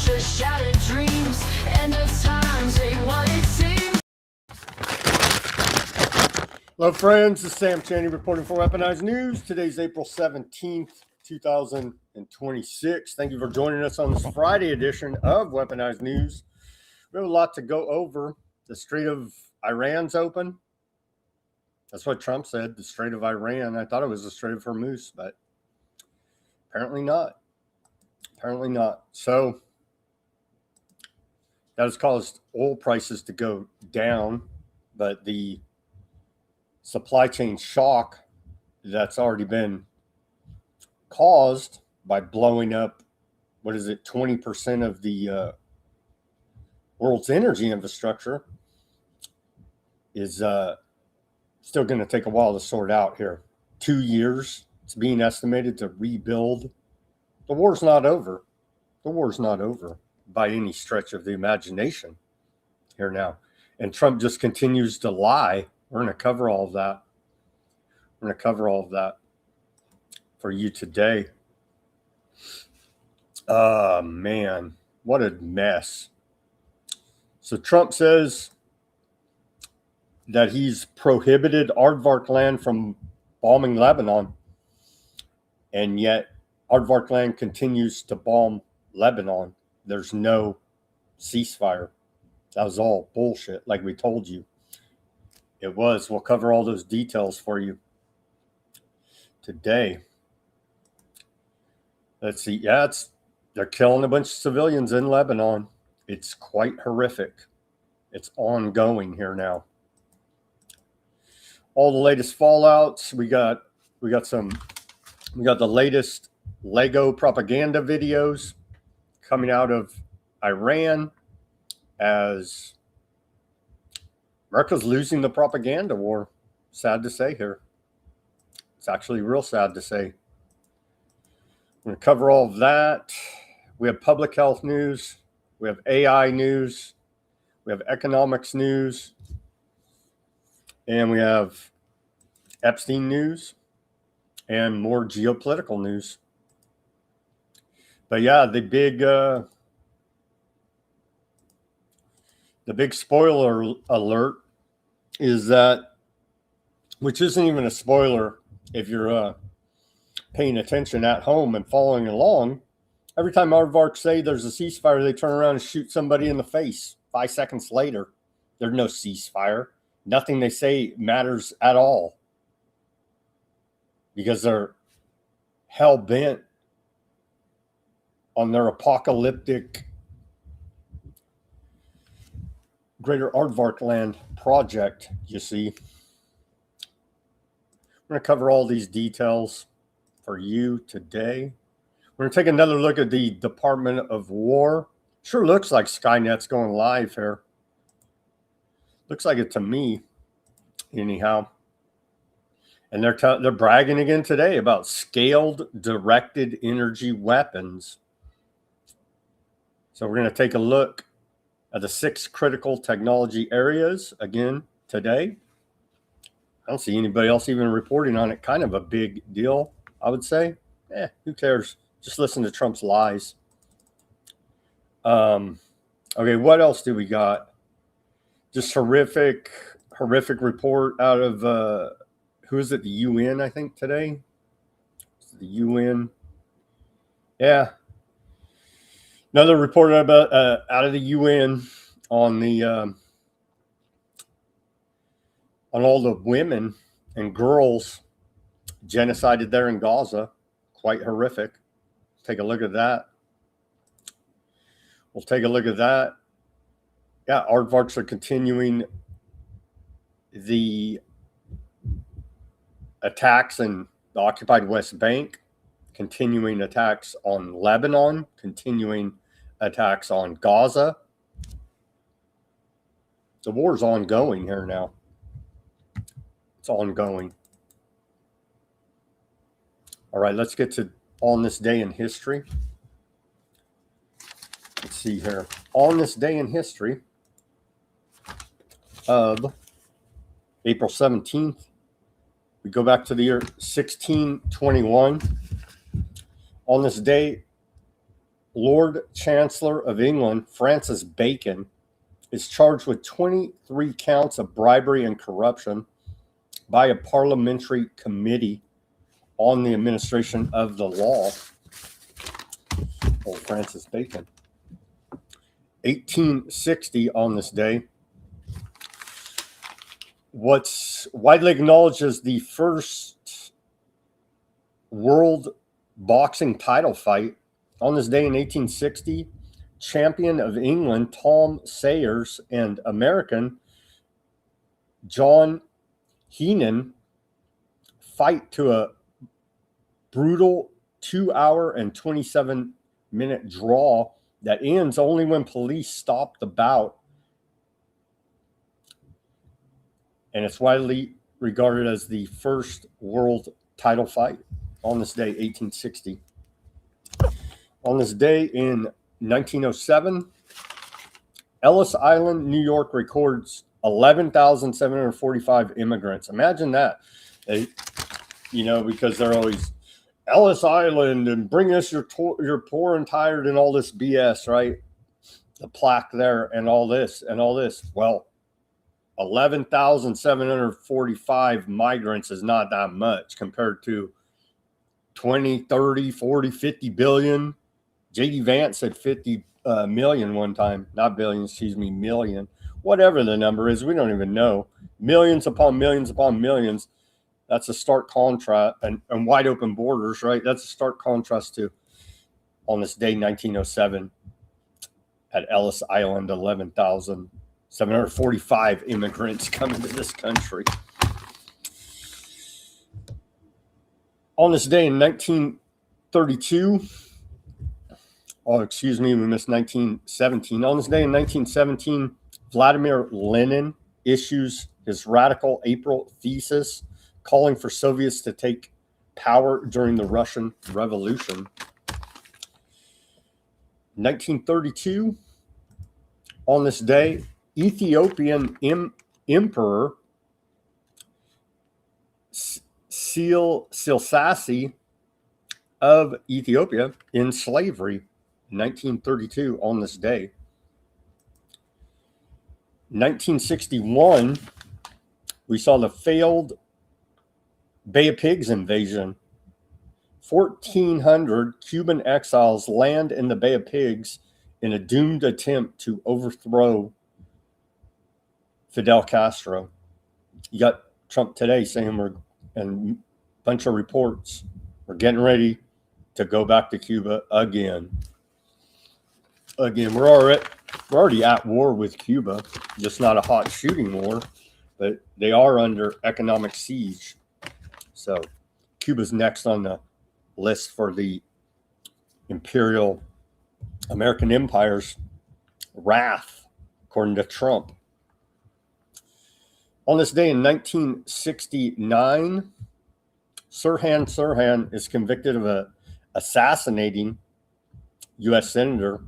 future, shattered dreams. End of times ain't what it seems. Hello, friends. This is Sam Chaney reporting for Weaponized News. Today's April 17th, 2026. Thank you for joining us on this Friday edition of Weaponized News. We have a lot to go over. The Strait of Iran's open. That's what Trump said, the Strait of Iran. I thought it was the Strait of Hormuz, but apparently not. Apparently not. So that has caused oil prices to go down, but the supply chain shock that's already been caused by blowing up, 20% of the world's energy infrastructure is still going to take a while to sort out here. 2 years, it's being estimated to rebuild. The war's not over. The war's not over by any stretch of the imagination here now. And Trump just continues to lie. We're going to cover all of that. We're going to cover all of that for you today. Man, what a mess. So Trump says that he's prohibited aardvark land from bombing Lebanon, and yet aardvark land continues to bomb Lebanon. There's no ceasefire. That was all bullshit, like we told you. It was. We'll cover all those details for you today. Let's see. Yeah, they're killing a bunch of civilians in Lebanon. It's quite horrific. It's ongoing here now. All the latest fallouts. We got the latest Lego propaganda videos coming out of Iran as America's losing the propaganda war. Sad to say here. It's actually real sad to say. I'm going to cover all of that. We have public health news. We have AI news. We have economics news. And we have Epstein news and more geopolitical news. But yeah, the big spoiler alert is that, which isn't even a spoiler if you're paying attention at home and following along, every time aardvarks say there's a ceasefire, they turn around and shoot somebody in the face. 5 seconds later, there's no ceasefire. Nothing they say matters at all because they're hell-bent on their apocalyptic Greater Aardvark Land project, you see. We're going to cover all these details for you today. We're going to take another look at the Department of War. Sure looks like Skynet's going live here. Looks like it to me, anyhow. And they're bragging again today about scaled directed energy weapons. So we're going to take a look at the 6 critical technology areas again today. I don't see anybody else even reporting on it. Kind of a big deal, I would say. Who cares? Just listen to Trump's lies. Okay, what else do we got? Just horrific report out of who is it? The UN, I think, today. The UN. Yeah. Another report about out of the UN on the on all the women and girls genocided there in Gaza. Quite horrific. Take a look at that. We'll take a look at that. Yeah, aardvarks are continuing the attacks in the occupied West Bank, continuing attacks on Lebanon, continuing attacks on Gaza. The war's ongoing here now. It's ongoing. All right, let's get to on this day in history. Let's see here. On this day in history of April 17th, we go back to the year 1621. On this day, Lord Chancellor of England, Francis Bacon, is charged with 23 counts of bribery and corruption by a parliamentary committee on the administration of the law. Old Francis Bacon. 1860 on this day. What's widely acknowledged as the first world boxing title fight. On this day in 1860, champion of England Tom Sayers and American John Heenan fight to a brutal 2-hour and 27-minute draw that ends only when police stop the bout. And it's widely regarded as the first world title fight on this day, 1860. On this day in 1907, Ellis Island, New York records 11,745 immigrants. Imagine that. Because they're always Ellis Island and bring us your poor and tired and all this BS, right? The plaque there and all this. Well, 11,745 migrants is not that much compared to 20, 30, 40, 50 billion. J.D. Vance said 50 million one time. Not billion, excuse me, million. Whatever the number is, we don't even know. Millions upon millions upon millions. That's a stark contrast, and wide open borders, right? That's a stark contrast to, on this day, 1907, at Ellis Island, 11,745 immigrants coming to this country. On this day in 1932, we missed 1917. On this day in 1917, Vladimir Lenin issues his radical April thesis calling for Soviets to take power during the Russian Revolution. 1932, on this day, Ethiopian Emperor Silsasi of Ethiopia in slavery. 1932 on this day. 1961, we saw the failed Bay of Pigs invasion. 1,400 Cuban exiles land in the Bay of Pigs in a doomed attempt to overthrow Fidel Castro. You got Trump today saying and a bunch of reports, we're getting ready to go back to Cuba again. We're already at war with Cuba, just not a hot shooting war, but they are under economic siege. So Cuba's next on the list for the imperial American empire's wrath, according to Trump. On this day in 1969, Sirhan Sirhan is convicted of assassinating U.S. Senator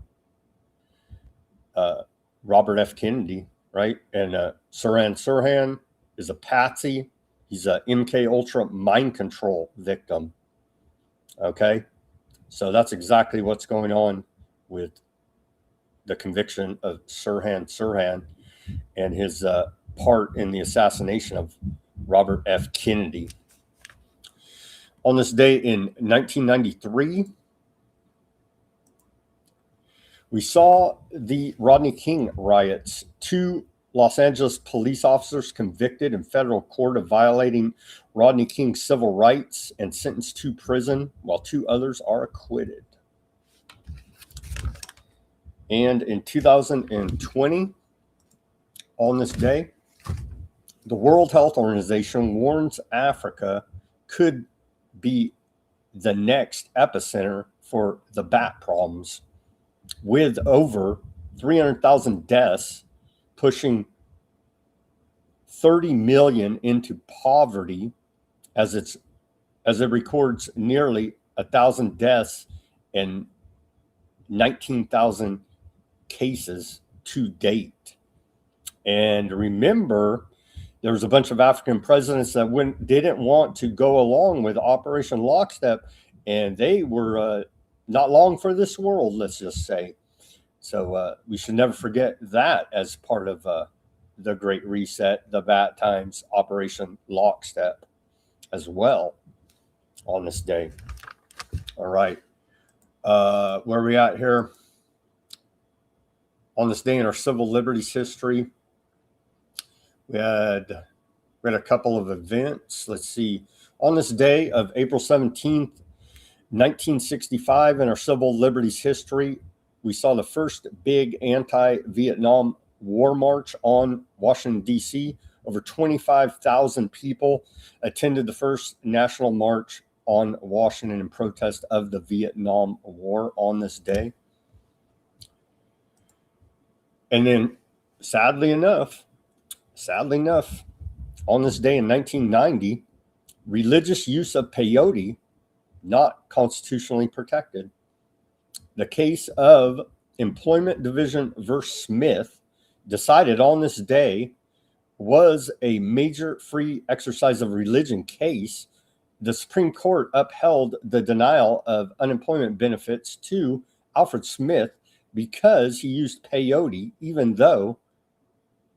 Robert F. Kennedy, right? And Sirhan Sirhan is a patsy. He's a MK Ultra mind control victim. Okay, so that's exactly what's going on with the conviction of Sirhan Sirhan and his part in the assassination of Robert F. Kennedy. On this day in 1993, we saw the Rodney King riots. 2 Los Angeles police officers convicted in federal court of violating Rodney King's civil rights and sentenced to prison, while 2 others are acquitted. And in 2020, on this day, the World Health Organization warns Africa could be the next epicenter for the bat problems, with over 300,000 deaths, pushing 30 million into poverty, as it records nearly 1,000 deaths and 19,000 cases to date. And remember, there was a bunch of African presidents that didn't want to go along with Operation Lockstep, and they were not long for this world, let's just say. So we should never forget that as part of the Great Reset, the bad times, Operation Lockstep as well on this day. All right. Where are we at here? On this day in our civil liberties history, we had a couple of events. Let's see. On this day of April 17th, 1965, in our civil liberties history, we saw the first big anti-Vietnam War march on Washington, D.C. Over 25,000 people attended the first national march on Washington in protest of the Vietnam War on this day. And then, sadly enough, on this day in 1990, religious use of peyote not constitutionally protected. The case of Employment Division versus Smith, decided on this day, was a major free exercise of religion case. The Supreme Court upheld the denial of unemployment benefits to Alfred Smith because he used peyote, even though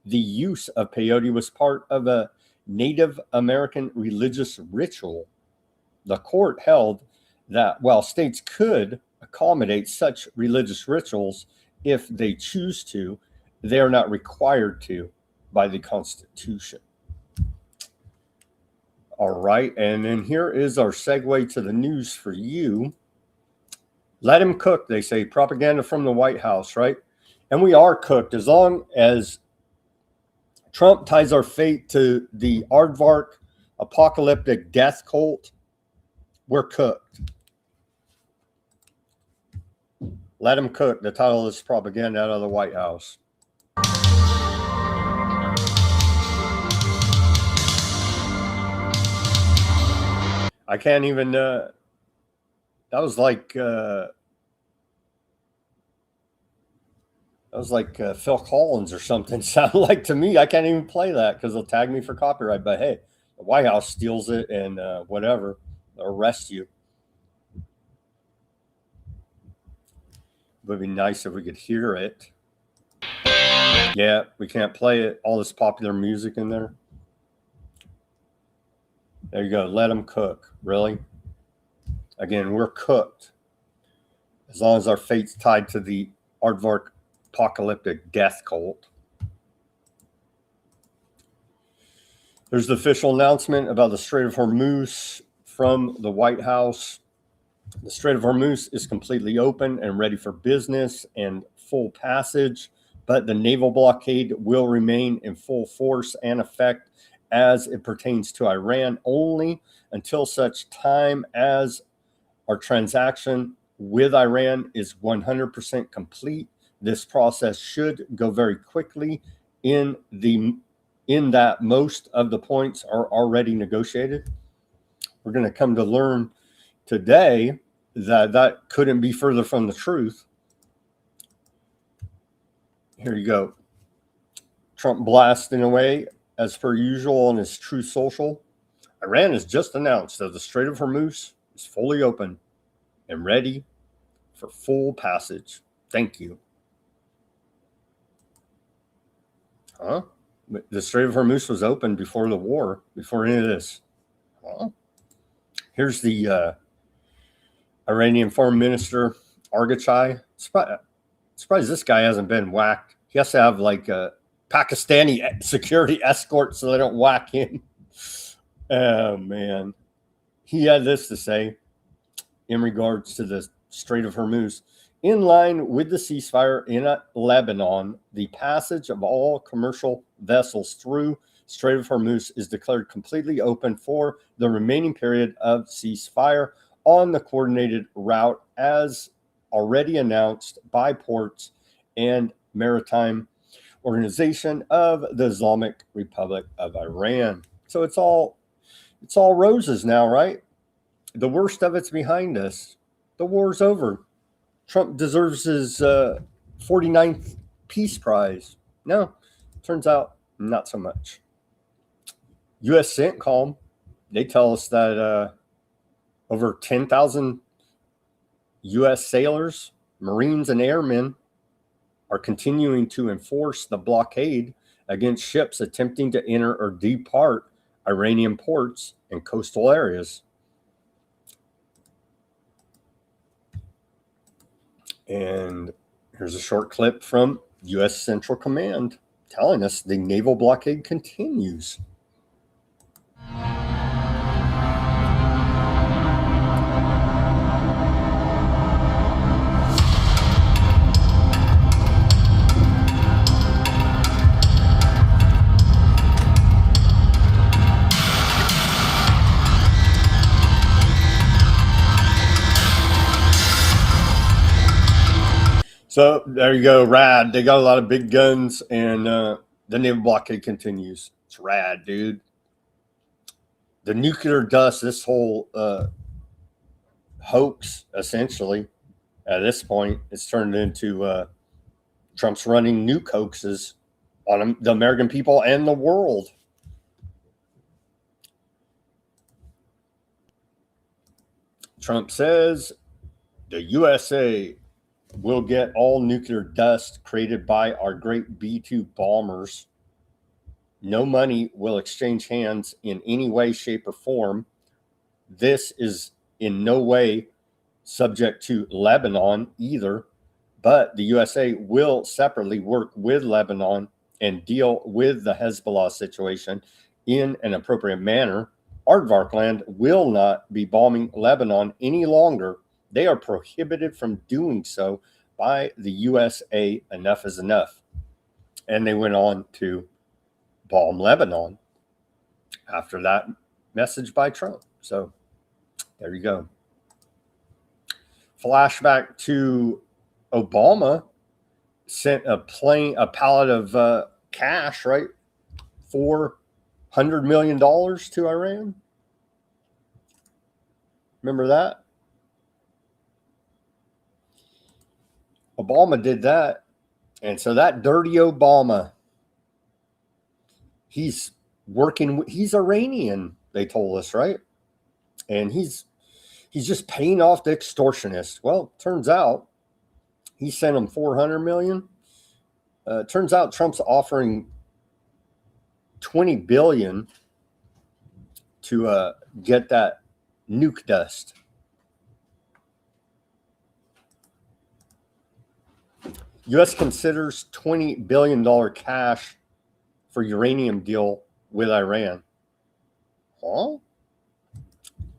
the use of peyote was part of a Native American religious ritual. The court held that while states could accommodate such religious rituals if they choose to, they are not required to by the Constitution. All right, and then here is our segue to the news for you. Let him cook, they say, propaganda from the White House, right? And we are cooked as long as Trump ties our fate to the aardvark apocalyptic death cult. We're cooked. Let him cook, the title of this propaganda out of the White House. I can't even, that was like Phil Collins or something. Sounded like to me. I can't even play that because they'll tag me for copyright. But hey, the White House steals it and whatever, they'll arrest you. It would be nice if we could hear it. Yeah, we can't play it. All this popular music in there. There you go. Let them cook. Really? Again, we're cooked. As long as our fate's tied to the aardvark apocalyptic death cult. There's the official announcement about the Strait of Hormuz from the White House. The Strait of Hormuz is completely open and ready for business and full passage, but the naval blockade will remain in full force and effect as it pertains to Iran only until such time as our transaction with Iran is 100% complete. This process should go very quickly in that most of the points are already negotiated. We're going to come to learn today that couldn't be further from the truth. Here you go. Trump blasting away as per usual on his Truth Social. Iran has just announced that the Strait of Hormuz is fully open and ready for full passage. Thank you. Huh? The Strait of Hormuz was open before the war, before any of this. Huh? Here's the Iranian Foreign Minister, Argachai. Surprised this guy hasn't been whacked. He has to have like a Pakistani security escort so they don't whack him. Oh, man. He had this to say in regards to the Strait of Hormuz. In line with the ceasefire in Lebanon, the passage of all commercial vessels through Strait of Hormuz is declared completely open for the remaining period of ceasefire on the coordinated route as already announced by Ports and Maritime Organization of the Islamic Republic of Iran. So it's all roses now, right? The worst of it's behind us. The war's over. Trump deserves his 49th Peace Prize. No, turns out not so much. U.S. CENTCOM, they tell us that over 10,000 U.S. sailors, Marines, and airmen are continuing to enforce the blockade against ships attempting to enter or depart Iranian ports and coastal areas. And here's a short clip from U.S. Central Command telling us the naval blockade continues. So there you go, rad. They got a lot of big guns, and the naval blockade continues. It's rad, dude. The nuclear dust, this whole hoax, essentially, at this point, it's turned into Trump's running nuke hoaxes on the American people and the world. Trump says the USA will get all nuclear dust created by our great B-2 bombers. No money will exchange hands in any way, shape, or form. This is in no way subject to Lebanon either, but the USA will separately work with Lebanon and deal with the Hezbollah situation in an appropriate manner. Aardvark land will not be bombing Lebanon any longer. They are prohibited from doing so by the USA. Enough is enough. And they went on to bomb Lebanon after that message by Trump. So there you go. Flashback to Obama sent a pallet of cash, right? $400 million to Iran. Remember that? Obama did that. And so that dirty Obama, he's Iranian, they told us, right? And he's just paying off the extortionists. Well, turns out he sent him $400 million. Turns out Trump's offering $20 billion to get that nuke dust. U.S. considers $20 billion cash for uranium deal with Iran. Huh?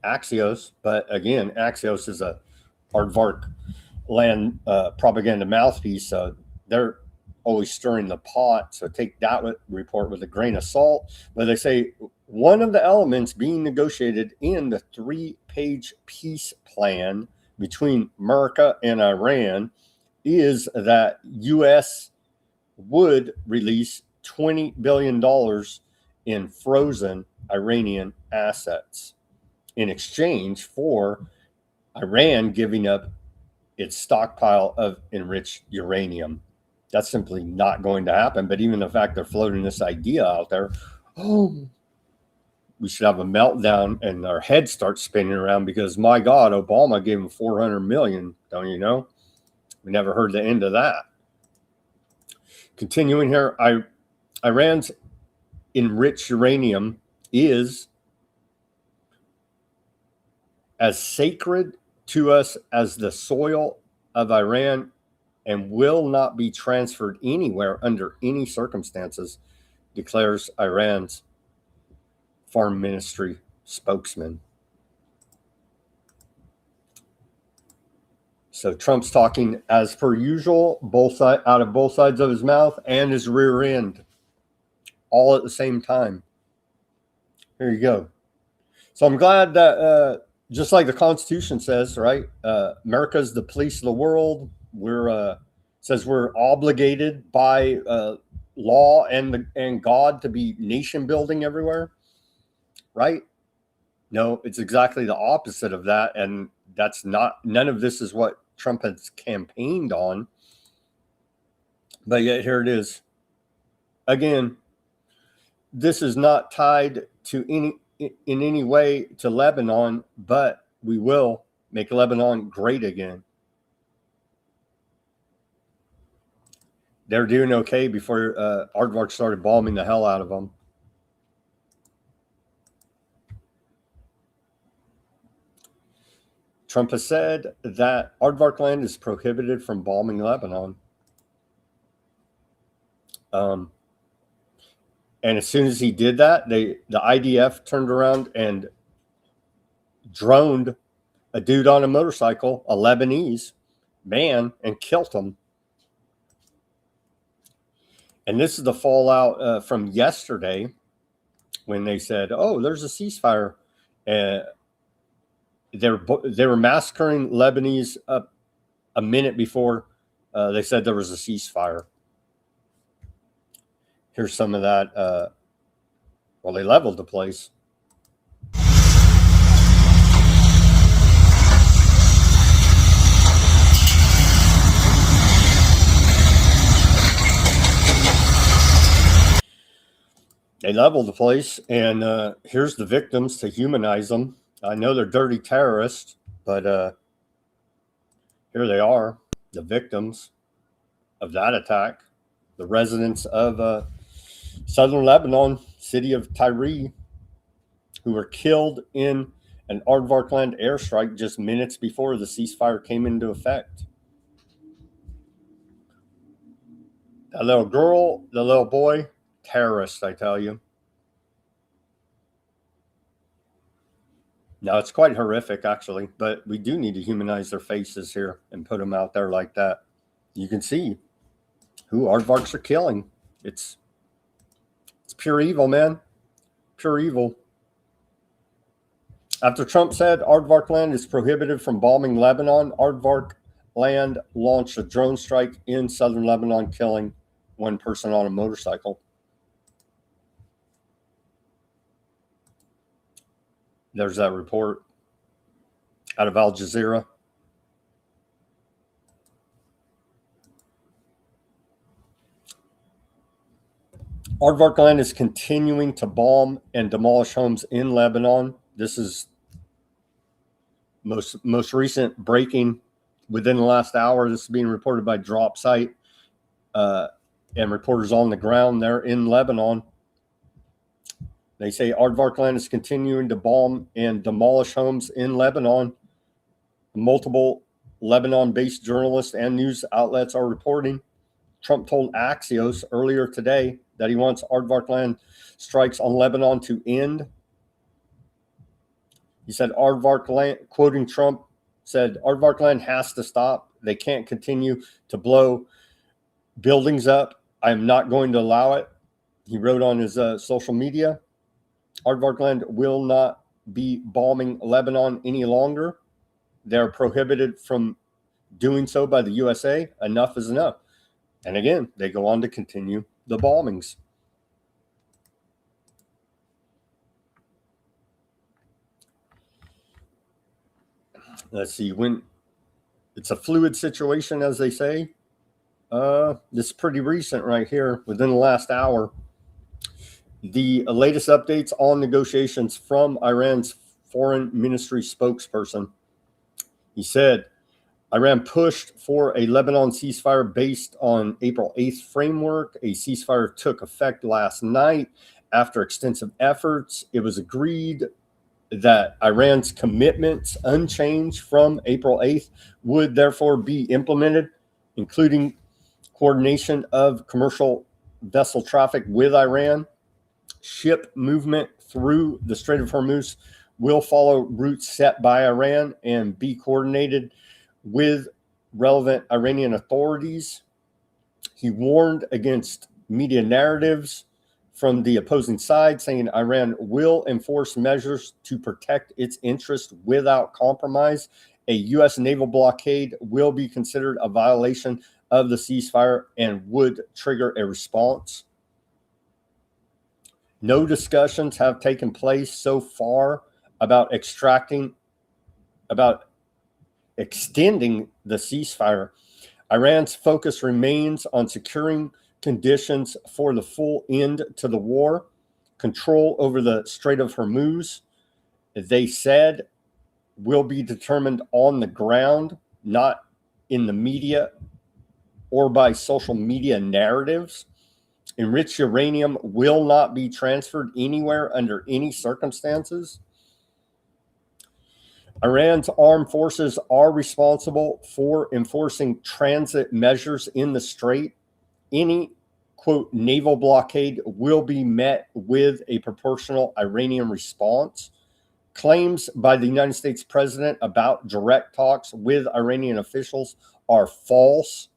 Axios, but again, Axios is a aardvark land propaganda mouthpiece. So they're always stirring the pot. So take that report with a grain of salt. But they say one of the elements being negotiated in the 3-page peace plan between America and Iran is that U.S. would release $20 billion in frozen Iranian assets in exchange for Iran giving up its stockpile of enriched uranium. That's simply not going to happen. But even the fact they're floating this idea out there, oh, we should have a meltdown and our heads start spinning around because, my God, Obama gave him $400 million. Don't you know? We never heard the end of that. Continuing here, Iran's enriched uranium is as sacred to us as the soil of Iran and will not be transferred anywhere under any circumstances, declares Iran's Foreign Ministry spokesman. So Trump's talking as per usual, out of both sides of his mouth and his rear end, all at the same time. Here you go. So I'm glad that just like the Constitution says, right? America's the police of the world. Says we're obligated by law and God to be nation building everywhere, right? No, it's exactly the opposite of that, and none of this is what Trump has campaigned on. But yet here it is. Again, this is not tied to in any way to Lebanon, but we will make Lebanon great again. They're doing okay before Aardvark started bombing the hell out of them. Trump has said that Aardvark land is prohibited from bombing Lebanon. And as soon as he did that, the IDF turned around and droned a dude on a motorcycle, a Lebanese man, and killed him. And this is the fallout from yesterday when they said, "Oh, there's a ceasefire." They were massacring Lebanese a minute before they said there was a ceasefire. Here's some of that. Well, they leveled the place. They leveled the place, and here's the victims to humanize them. I know they're dirty terrorists, but here they are, the victims of that attack, the residents of southern Lebanon, city of Tyre, who were killed in an Aardvark land airstrike just minutes before the ceasefire came into effect. That little girl, the little boy, terrorists, I tell you. Now, it's quite horrific, actually, but we do need to humanize their faces here and put them out there like that. You can see who Aardvarks are killing. It's pure evil, man. Pure evil. After Trump said Aardvark land is prohibited from bombing Lebanon, Aardvark land launched a drone strike in southern Lebanon, killing one person on a motorcycle. There's that report out of Al Jazeera. Aardvark land is continuing to bomb and demolish homes in Lebanon. This is most recent breaking within the last hour. This is being reported by Drop Site and reporters on the ground there in Lebanon. They say Aardvark land is continuing to bomb and demolish homes in Lebanon. Multiple Lebanon-based journalists and news outlets are reporting. Trump told Axios earlier today that he wants Aardvark land strikes on Lebanon to end. He said Aardvark land, quoting Trump, said Aardvark land has to stop. They can't continue to blow buildings up. I am not going to allow it. He wrote on his social media, Aardvark land will not be bombing Lebanon any longer. They're prohibited from doing so by the USA. Enough is enough. And again, they go on to continue the bombings. Let's see, when it's a fluid situation, as they say. This is pretty recent right here, within the last hour. The latest updates on negotiations from Iran's foreign ministry spokesperson. He said, Iran pushed for a Lebanon ceasefire based on April 8th framework. A ceasefire took effect last night. After extensive efforts, it was agreed that Iran's commitments, unchanged from April 8th, would therefore be implemented, including coordination of commercial vessel traffic with Iran. Ship movement through the Strait of Hormuz will follow routes set by Iran and be coordinated with relevant Iranian authorities. He warned against media narratives from the opposing side, saying Iran will enforce measures to protect its interests without compromise. A U.S. naval blockade will be considered a violation of the ceasefire and would trigger a response. No discussions have taken place so far about extending the ceasefire. Iran's focus remains on securing conditions for the full end to the war, control over the Strait of Hormuz, they said, will be determined on the ground, not in the media or by social media narratives. Enriched uranium will not be transferred anywhere under any circumstances. Iran's armed forces are responsible for enforcing transit measures in the Strait. Any, quote, naval blockade will be met with a proportional Iranian response. Claims by the United States president about direct talks with Iranian officials are false.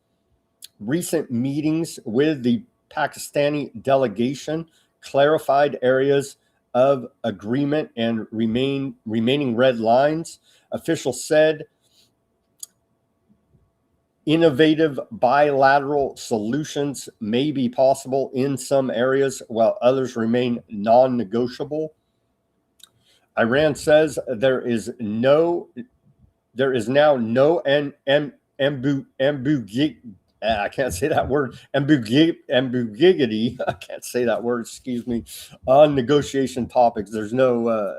Recent meetings with the Pakistani delegation clarified areas of agreement and remaining red lines. Officials said innovative bilateral solutions may be possible in some areas, while others remain non-negotiable. Iran says there is now no I can't say that word. Ambiguity. I can't say that word. Excuse me. On negotiation topics, there's no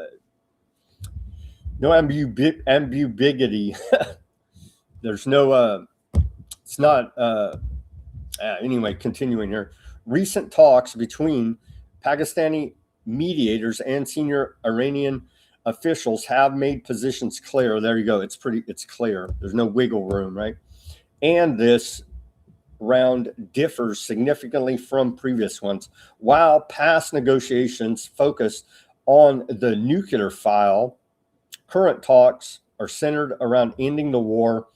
ambiguity. There's no. It's not. Anyway, continuing here. Recent talks between Pakistani mediators and senior Iranian officials have made positions clear. There you go. It's clear. There's no wiggle room, right? And this round differs significantly from previous ones. While past negotiations focused on the nuclear file, current talks are centered around ending the war,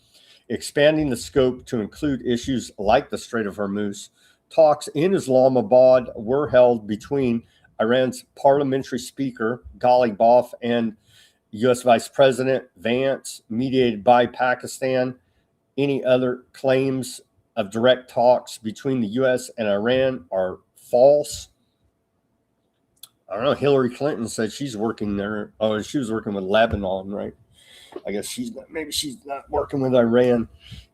expanding the scope to include issues like the Strait of Hormuz. Talks in Islamabad were held between Iran's parliamentary speaker, Ghalibaf, and U.S. Vice President Vance, mediated by Pakistan. Any other claims of direct talks between the U.S. and Iran are false. I don't know. Hillary Clinton said she's working there. Oh, she was working with Lebanon, right? I guess she's not working with Iran.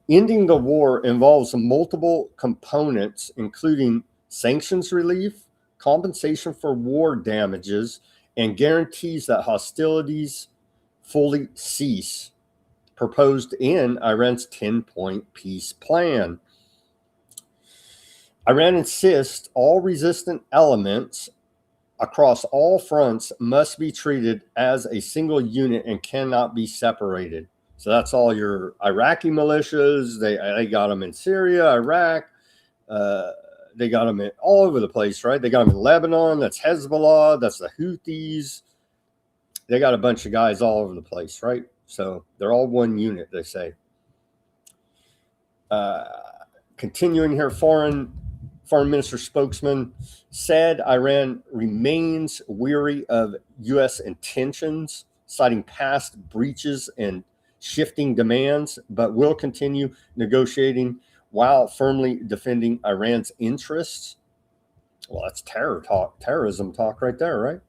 Ending the war involves multiple components, including sanctions relief, compensation for war damages, and guarantees that hostilities fully cease, proposed in Iran's 10-point peace plan. Iran insists all resistant elements across all fronts must be treated as a single unit and cannot be separated. So that's all your Iraqi militias. They got them in Syria, Iraq. They got them all over the place, right? They got them in Lebanon. That's Hezbollah. That's the Houthis. They got a bunch of guys all over the place, right? So they're all one unit, they say. Continuing here, Foreign Minister spokesman said Iran remains weary of U.S. intentions, citing past breaches and shifting demands, but will continue negotiating while firmly defending Iran's interests. Well, that's terrorism talk right there,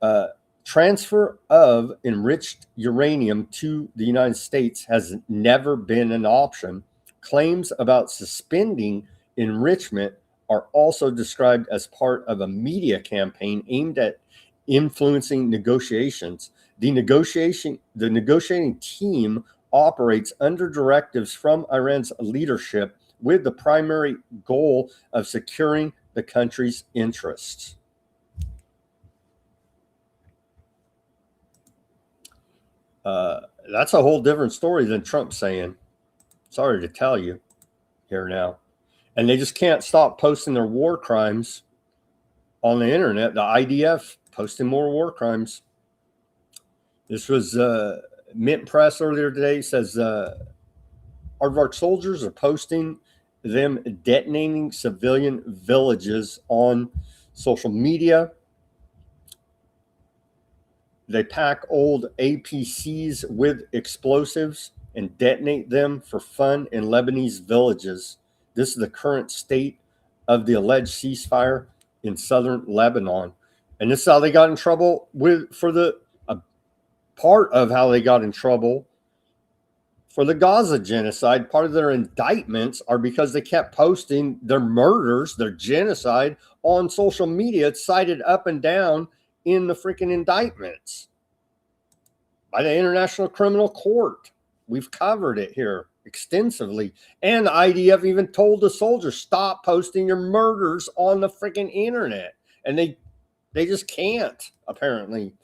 right? Transfer of enriched uranium to the United States has never been an option. Claims about suspending enrichment are also described as part of a media campaign aimed at influencing negotiations. The negotiating team operates under directives from Iran's leadership with the primary goal of securing the country's interests. That's a whole different story than Trump saying. Sorry to tell you here now. And they just can't stop posting their war crimes on the internet. The IDF posting more war crimes. This was Mint Press earlier today. Says our soldiers are posting them detonating civilian villages on social media. They pack old APCs with explosives and detonate them for fun in Lebanese villages. This is the current state of the alleged ceasefire in southern Lebanon. And this is how they got in trouble part of how they got in trouble for the Gaza genocide. Part of their indictments are because they kept posting their murders, their genocide on social media. It's cited up and down in the freaking indictments by the International Criminal Court. We've covered it here extensively. And the IDF even told the soldiers, stop posting your murders on the freaking internet. And they just can't, apparently.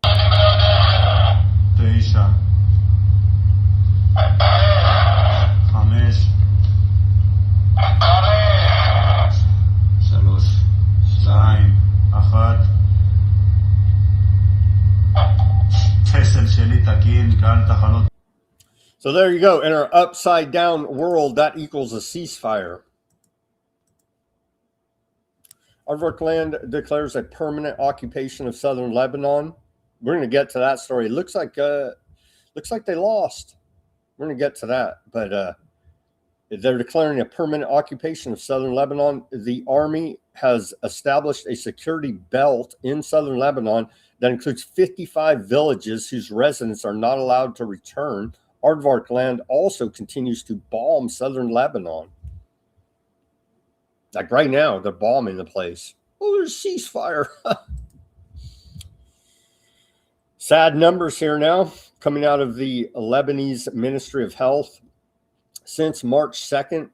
9 5 3 2 1 טסל שלי תקין, כאן תחנות. So there you go. In our upside down world, that equals a ceasefire. Aardvark land declares a permanent occupation of southern Lebanon. We're going to get to that story. It looks like they lost. We're going to get to that, but they're declaring a permanent occupation of southern Lebanon. The army has established a security belt in southern Lebanon that includes 55 villages whose residents are not allowed to return. Aardvark land also continues to bomb southern Lebanon. Like right now, they're bombing the place. Oh, there's a ceasefire. Sad numbers here now coming out of the Lebanese Ministry of Health. Since March 2nd,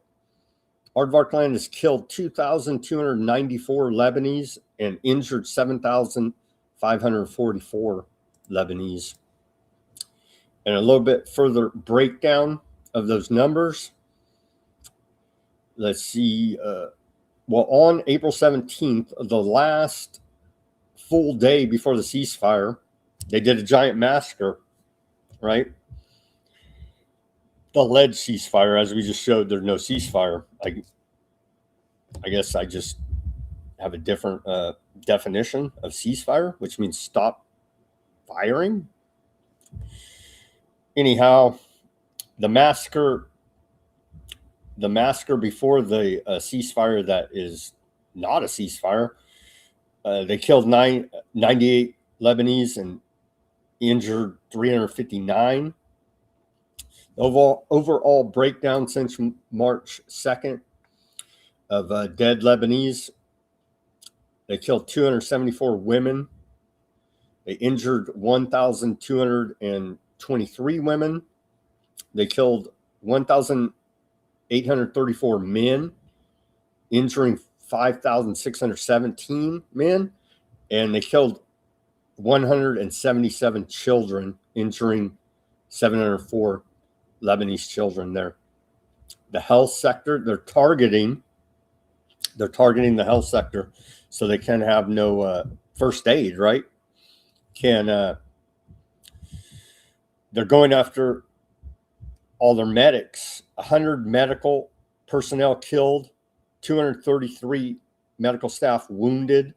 Aardvark land has killed 2,294 Lebanese and injured 7,544 Lebanese. And a little bit further breakdown of those numbers. Let's see. Well, on April 17th, the last full day before the ceasefire, they did a giant massacre, right? The alleged ceasefire, as we just showed, there's no ceasefire. I guess I just have a different definition of ceasefire, which means stop firing. Anyhow, the massacre before the ceasefire that is not a ceasefire, they killed 98 Lebanese and injured 359. Overall breakdown since March 2nd of dead Lebanese. They killed 274 women. They injured 1,223 women. They killed 1,834 men, injuring 5,617 men. And they killed 177 children, injuring 704 Lebanese children there. The health sector, they're targeting the health sector so they can have no first aid, right? They're going after all their medics. 100 medical personnel killed, 233 medical staff wounded,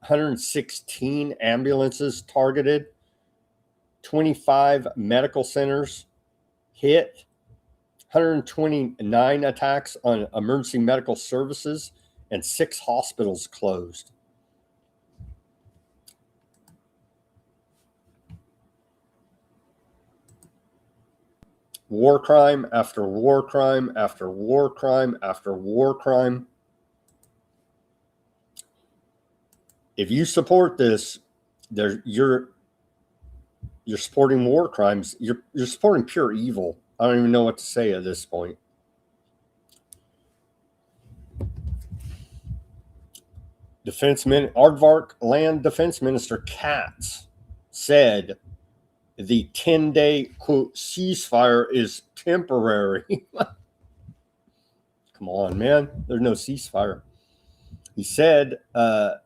116 ambulances targeted, 25 medical centers hit, 129 attacks on emergency medical services, and 6 hospitals closed. War crime after war crime after war crime after war crime. If you support this, you're supporting war crimes. You're supporting pure evil. I don't even know what to say at this point. Aardvark Land Defense Minister Katz said the 10-day, quote, ceasefire is temporary. Come on, man. There's no ceasefire. He said that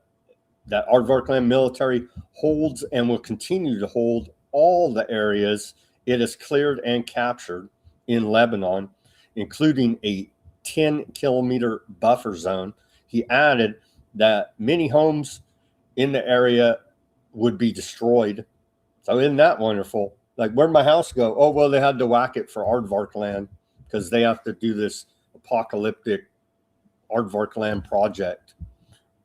Aardvark Land military holds and will continue to hold all the areas it has cleared and captured in Lebanon, including a 10-kilometer buffer zone. He added that many homes in the area would be destroyed. So isn't that wonderful? Like, where'd my house go? Oh, well, they had to whack it for Aardvark land because they have to do this apocalyptic Aardvark land project.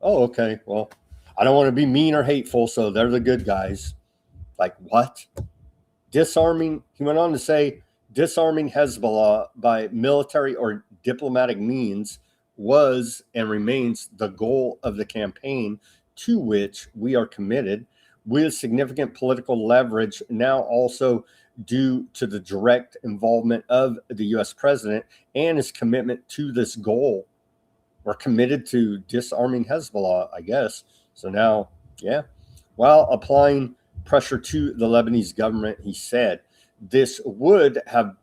Oh, okay. Well, I don't want to be mean or hateful, so they're the good guys. Like, what? Disarming, he went on to say, disarming Hezbollah by military or diplomatic means was and remains the goal of the campaign, to which we are committed, with significant political leverage now also due to the direct involvement of the U.S. president and his commitment to this goal. We're committed to disarming Hezbollah, I guess. So now, yeah, while applying pressure to the Lebanese government, he said this would have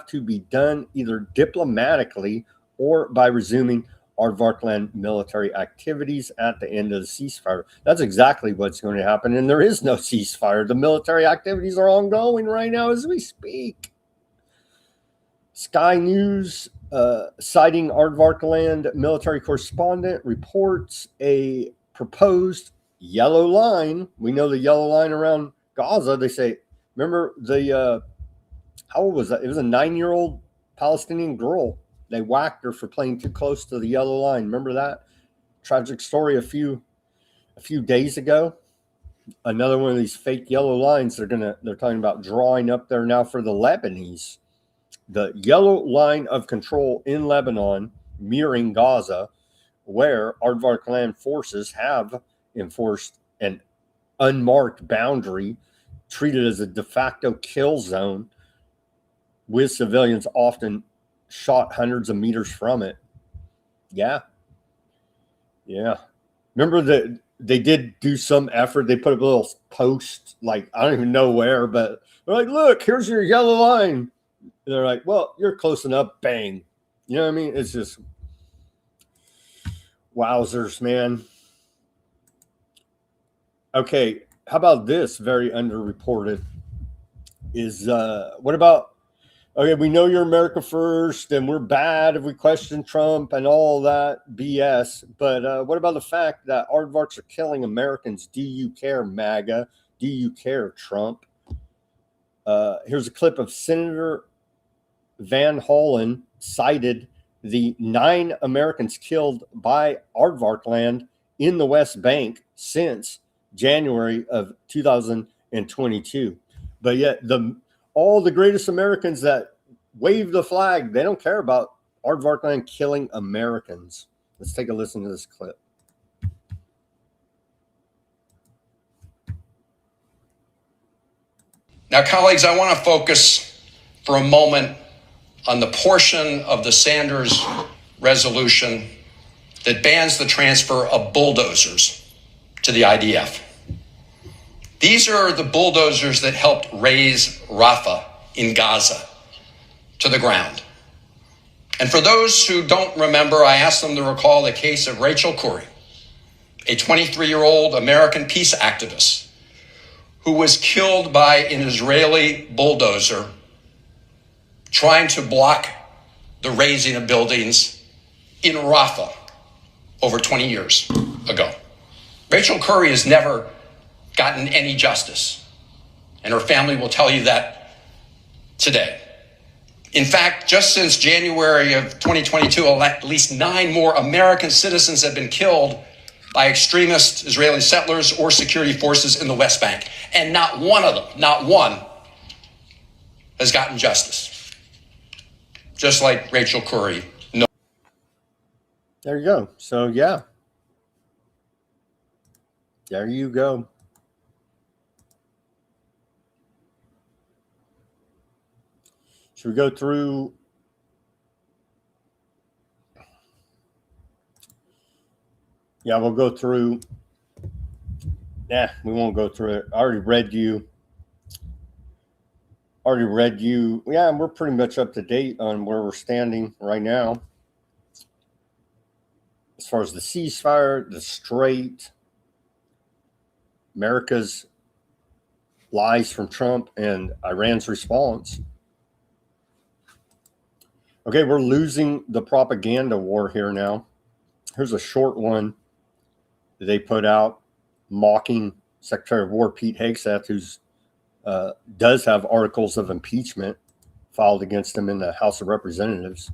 to be done either diplomatically or by resuming Aardvarkland military activities at the end of the ceasefire. That's exactly what's going to happen, and there is no ceasefire. The military activities are ongoing right now as we speak. Sky News, citing Aardvarkland military correspondent, reports a proposed yellow line. We know the yellow line around Gaza. They say, remember the how old was that? It was a 9-year-old Palestinian girl. They whacked her for playing too close to the yellow line. Remember that tragic story a few days ago? Another one of these fake yellow lines they're talking about drawing up there now for the Lebanese. The yellow line of control in Lebanon, mirroring Gaza, where Aardvarkland forces have enforced an unmarked boundary, treated as a de facto kill zone, with civilians often shot hundreds of meters from it. Yeah. Remember that they did do some effort. They put up a little post, like, I don't even know where, but they're like, look, here's your yellow line. And they're like, well, you're close enough. Bang. You know what I mean? It's just wowzers, man. Okay. How about this? Very underreported is, what about, okay, we know you're America first and we're bad if we question Trump and all that BS. But what about the fact that aardvarks are killing Americans? Do you care, MAGA? Do you care, Trump? Here's a clip of Senator Van Hollen cited the 9 Americans killed by Aardvarkland in the West Bank since January of 2022. But yet all the greatest Americans that wave the flag, they don't care about Aardvarkland killing Americans. Let's take a listen to this clip. Now, colleagues, I want to focus for a moment on the portion of the Sanders resolution that bans the transfer of bulldozers to the IDF. These are the bulldozers that helped raise Rafah in Gaza to the ground. And for those who don't remember, I asked them to recall the case of Rachel Corrie, a 23-year-old American peace activist who was killed by an Israeli bulldozer trying to block the razing of buildings in Rafah over 20 years ago. Rachel Corrie has never gotten any justice, and her family will tell you that today. In fact, just since January of 2022, at least 9 more American citizens have been killed by extremist Israeli settlers or security forces in the West Bank. And not one of them, not one, has gotten justice. Just like Rachel Corrie. No. There you go. So, yeah. There you go. Should we go through? Yeah, we'll go through. Nah, we won't go through it. I already read you. Yeah, we're pretty much up to date on where we're standing right now. As far as the ceasefire, the Strait, America's lies from Trump, and Iran's response. Okay, we're losing the propaganda war here now. Here's a short one they put out mocking Secretary of War Pete Hegseth, who's does have articles of impeachment filed against him in the House of Representatives.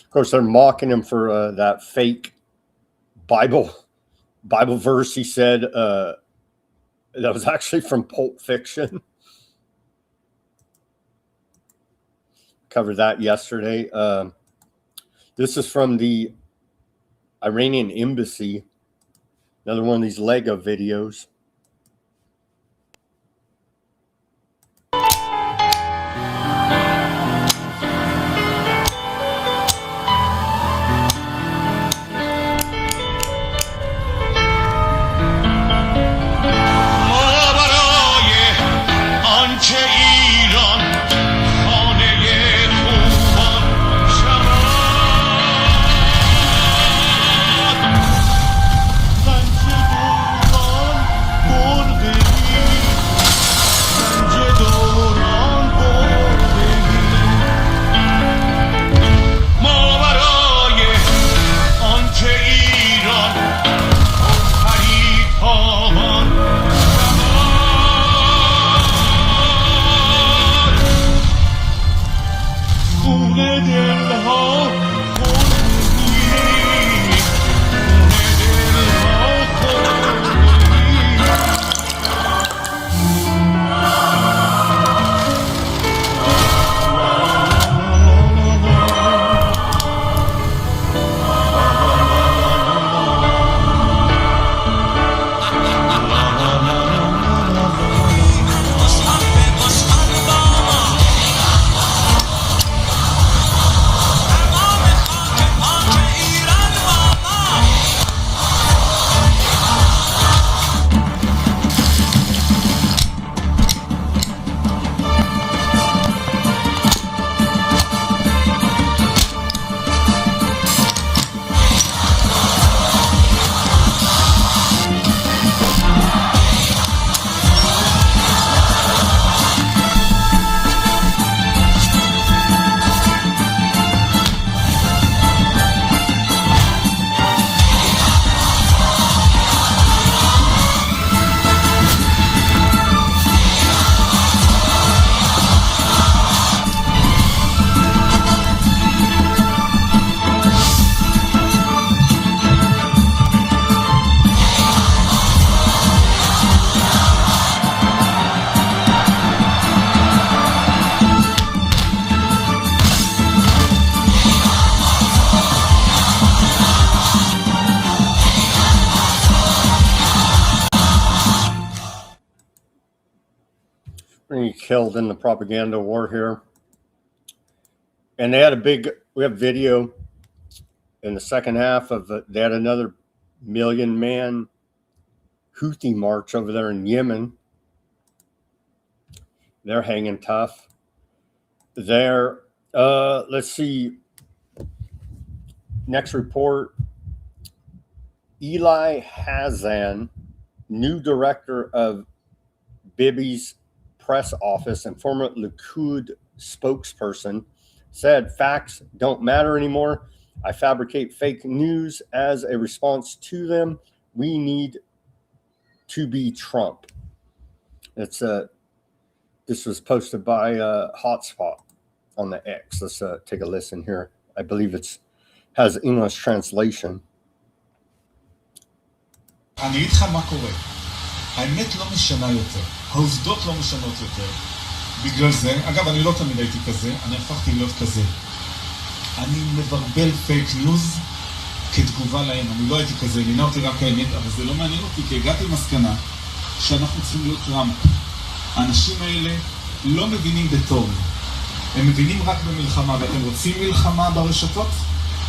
Of course, they're mocking him for that fake Bible verse he said that was actually from Pulp Fiction. covered that yesterday. This is from the Iranian embassy. Another one of these Lego videos. Killed in the propaganda war here. And they had we have video in the second half of they had another 1 million man Houthi march over there in Yemen. They're hanging tough. There, let's see. Next report. Eli Hazan, new director of Bibi's press office and former Likud spokesperson, said facts don't matter anymore. I fabricate fake news as a response to them. We need to be Trump. It's this was posted by Hotspot on the X. Let's take a listen here. I believe has English translation. אני אגיד לך מה קורה. האמת לא משנה יותר. העובדות לא משנות יותר. בגלל זה, אגב, אני לא תמיד הייתי כזה, אני הפכתי להיות כזה. אני מברבל פייק ניוז כתגובה להם. אני לא הייתי כזה, מינה אותי רק האמת, אבל זה לא מעניין אותי, כי הגעתי למסקנה שאנחנו צריכים להיות טראמפ. האנשים האלה לא מבינים בתור. הם מבינים רק במלחמה, ואתם רוצים מלחמה ברשתות?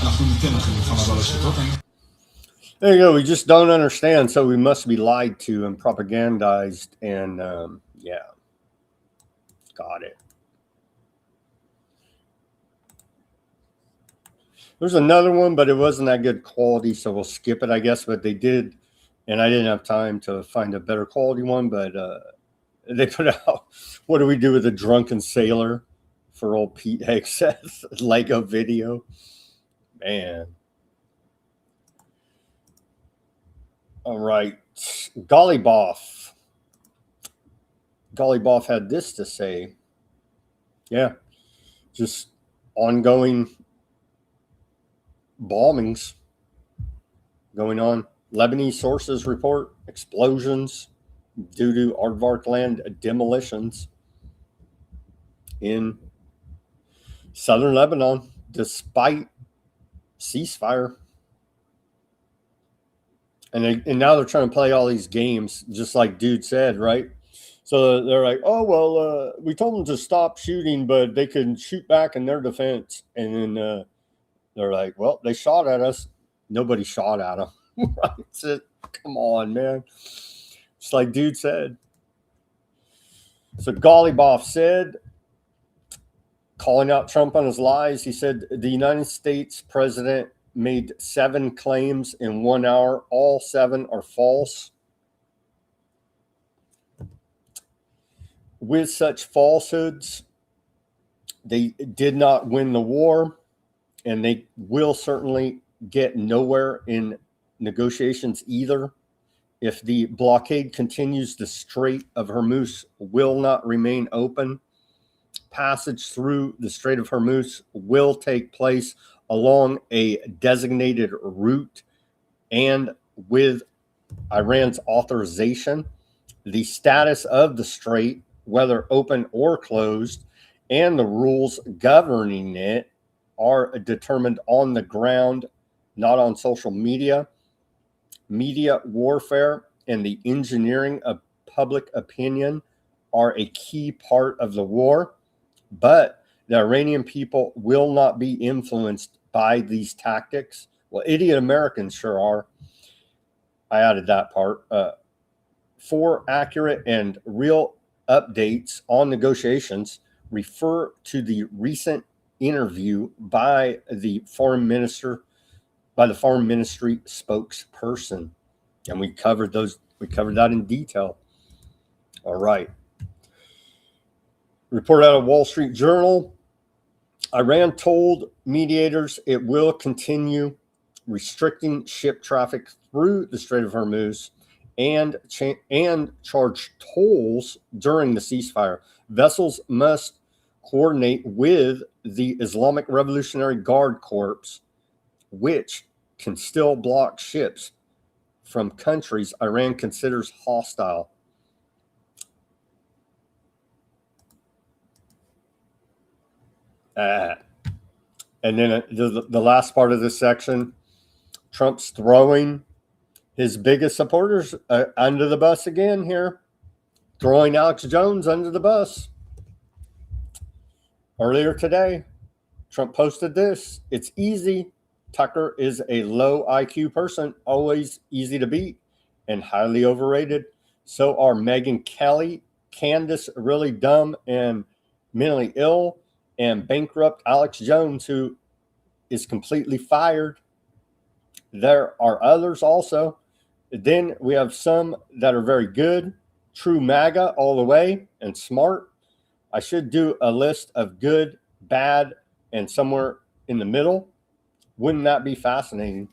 אנחנו ניתן לכם מלחמה ברשתות. There you go. We just don't understand, so we must be lied to and propagandized. And yeah, got it. There's another one, but it wasn't that good quality, so we'll skip it, I guess. But they did, and I didn't have time to find a better quality one. But they put out, "What do we do with a drunken sailor?" For old Pete Hegseth's Lego video, man. All right, Gollyboff had this to say. Yeah, just ongoing bombings going on. Lebanese sources report explosions due to aardvark land demolitions in southern Lebanon, despite ceasefire. And now they're trying to play all these games, just like dude said, right? So they're like, oh, well, we told them to stop shooting, but they can shoot back in their defense. And then they're like, well, they shot at us. Nobody shot at them. Right? So, come on, man. Just like dude said. So Golliboff said, calling out Trump on his lies, he said the United States president made 7 claims in 1 hour. All 7 are false. With such falsehoods, they did not win the war, and they will certainly get nowhere in negotiations either. If the blockade continues, the Strait of Hormuz will not remain open. Passage through the Strait of Hormuz will take place along a designated route and with Iran's authorization. The status of the strait, whether open or closed, and the rules governing it are determined on the ground, not on social media. Media warfare and the engineering of public opinion are a key part of the war, but the Iranian people will not be influenced by these tactics. Well, idiot Americans sure are. I added that part. For accurate and real updates on negotiations, refer to the recent interview by the foreign ministry spokesperson. And we covered that in detail. All right. Report out of Wall Street Journal. Iran told mediators it will continue restricting ship traffic through the Strait of Hormuz and charge tolls during the ceasefire. Vessels must coordinate with the Islamic Revolutionary Guard Corps, which can still block ships from countries Iran considers hostile. And then the last part of this section, Trump's throwing his biggest supporters under the bus again here, throwing Alex Jones under the bus. Earlier today, Trump posted this. It's easy. Tucker is a low IQ person, always easy to beat and highly overrated. So are Megyn Kelly, Candace really dumb and mentally ill, and bankrupt Alex Jones, who is completely fired. There are others also. Then we have some that are very good, true MAGA all the way, and smart. I should do a list of good, bad, and somewhere in the middle. Wouldn't that be fascinating?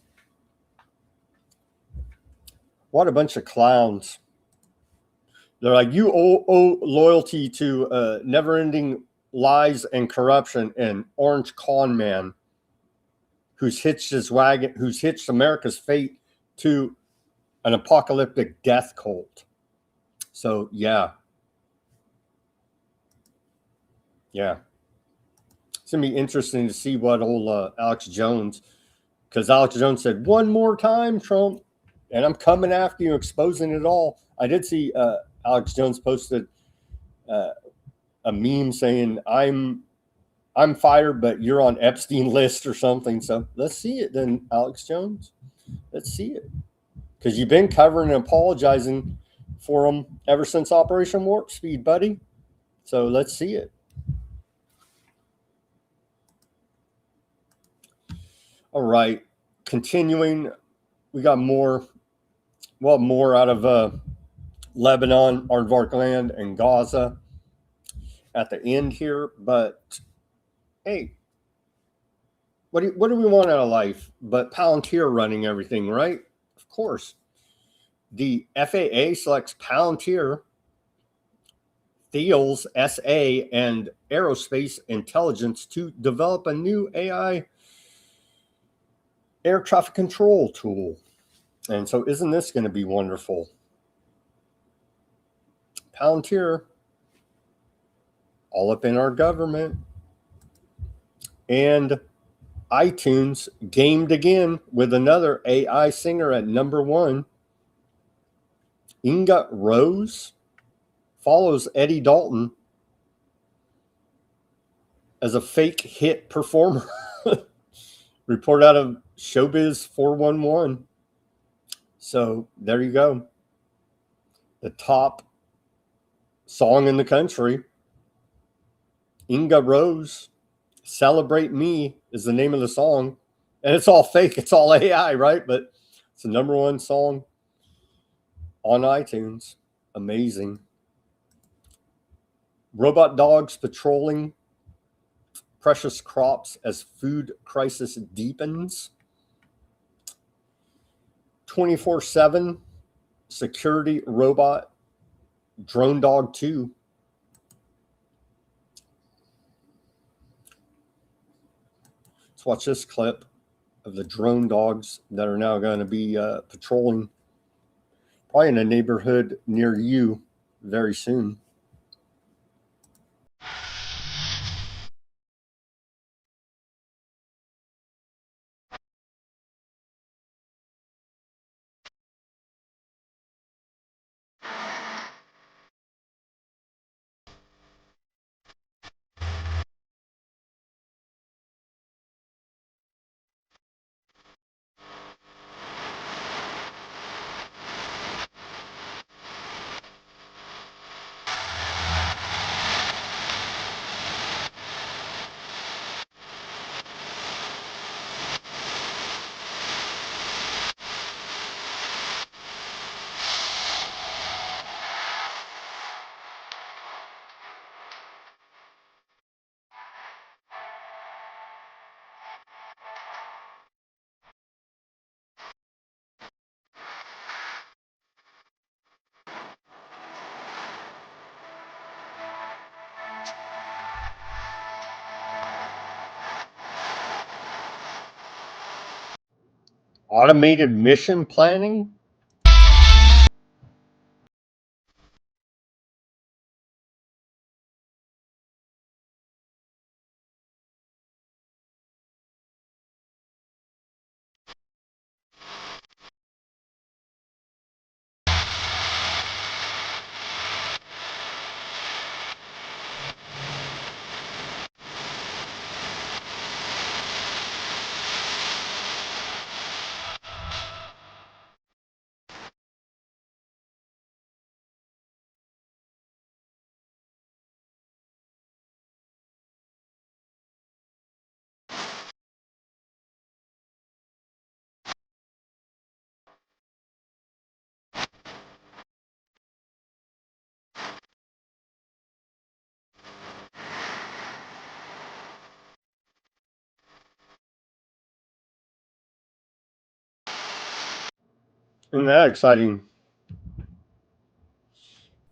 What a bunch of clowns. They're like, you owe loyalty to never-ending lies and corruption and orange con man who's hitched his wagon, who's hitched America's fate to an apocalyptic death cult. So, yeah. It's going to be interesting to see what old Alex Jones, because Alex Jones said, one more time, Trump, and I'm coming after you, exposing it all. I did see Alex Jones posted a meme saying, I'm fired, but you're on Epstein list or something. So let's see it then, Alex Jones. Let's see it. Because you've been covering and apologizing for him ever since Operation Warp Speed, buddy. So let's see it. All right. Continuing, we got more out of Lebanon, Aardvark land, and Gaza at the end here. But hey, what do we want out of life but Palantir running everything, right? Of course. The FAA selects Palantir, Thiels SA, and Aerospace Intelligence to develop a new AI air traffic control tool. And so isn't this going to be wonderful? Palantir, all up in our government. And iTunes gamed again with another AI singer at number 1. Inga Rose follows Eddie Dalton as a fake hit performer. Report out of Showbiz 411. So there you go. The top song in the country, Inga Rose, Celebrate Me is the name of the song. And it's all fake. It's all AI, right? But it's the number 1 song on iTunes. Amazing. Robot dogs patrolling precious crops as food crisis deepens. 24/7 security robot Drone Dog 2. Let's watch this clip of the drone dogs that are now going to be patrolling probably in a neighborhood near you very soon. Automated mission planning? Isn't that exciting?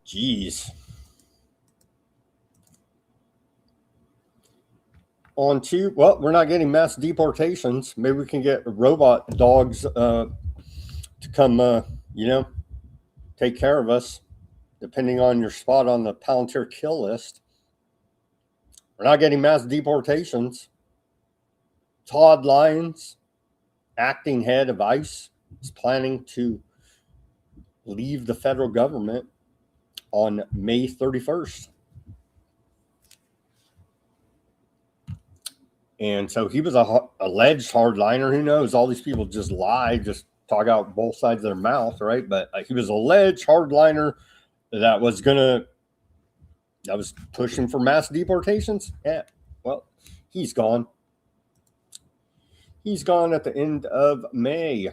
Jeez. On to, well, we're not getting mass deportations. Maybe we can get robot dogs to come, take care of us, depending on your spot on the Palantir kill list. We're not getting mass deportations. Todd Lyons, acting head of ICE, is planning to leave the federal government on May 31st. And so he was a alleged hardliner. Who knows? All these people just lie, just talk out both sides of their mouth, right? But he was alleged hardliner that was pushing for mass deportations. Yeah, well, he's gone. He's gone at the end of May.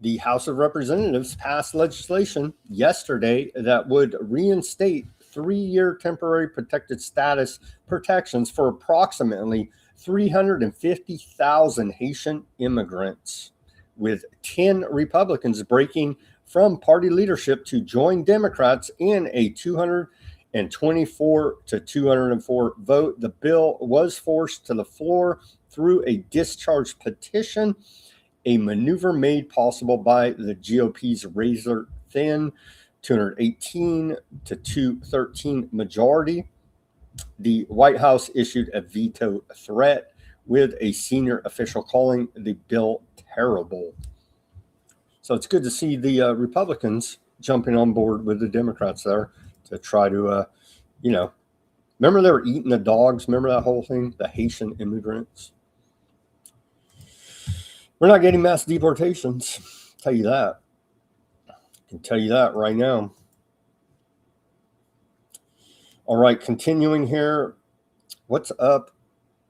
The House of Representatives passed legislation yesterday that would reinstate 3-year temporary protected status protections for approximately 350,000 Haitian immigrants, with 10 Republicans breaking from party leadership to join Democrats in a 224 to 204 vote. The bill was forced to the floor through a discharge petition, a maneuver made possible by the GOP's razor-thin 218 to 213 majority. the White House issued a veto threat with a senior official calling the bill terrible. So it's good to see the Republicans jumping on board with the Democrats there to try to, remember they were eating the dogs? Remember that whole thing? The Haitian immigrants. We're not getting mass deportations. I'll tell you that. I can tell you that right now. All right, continuing here. What's up?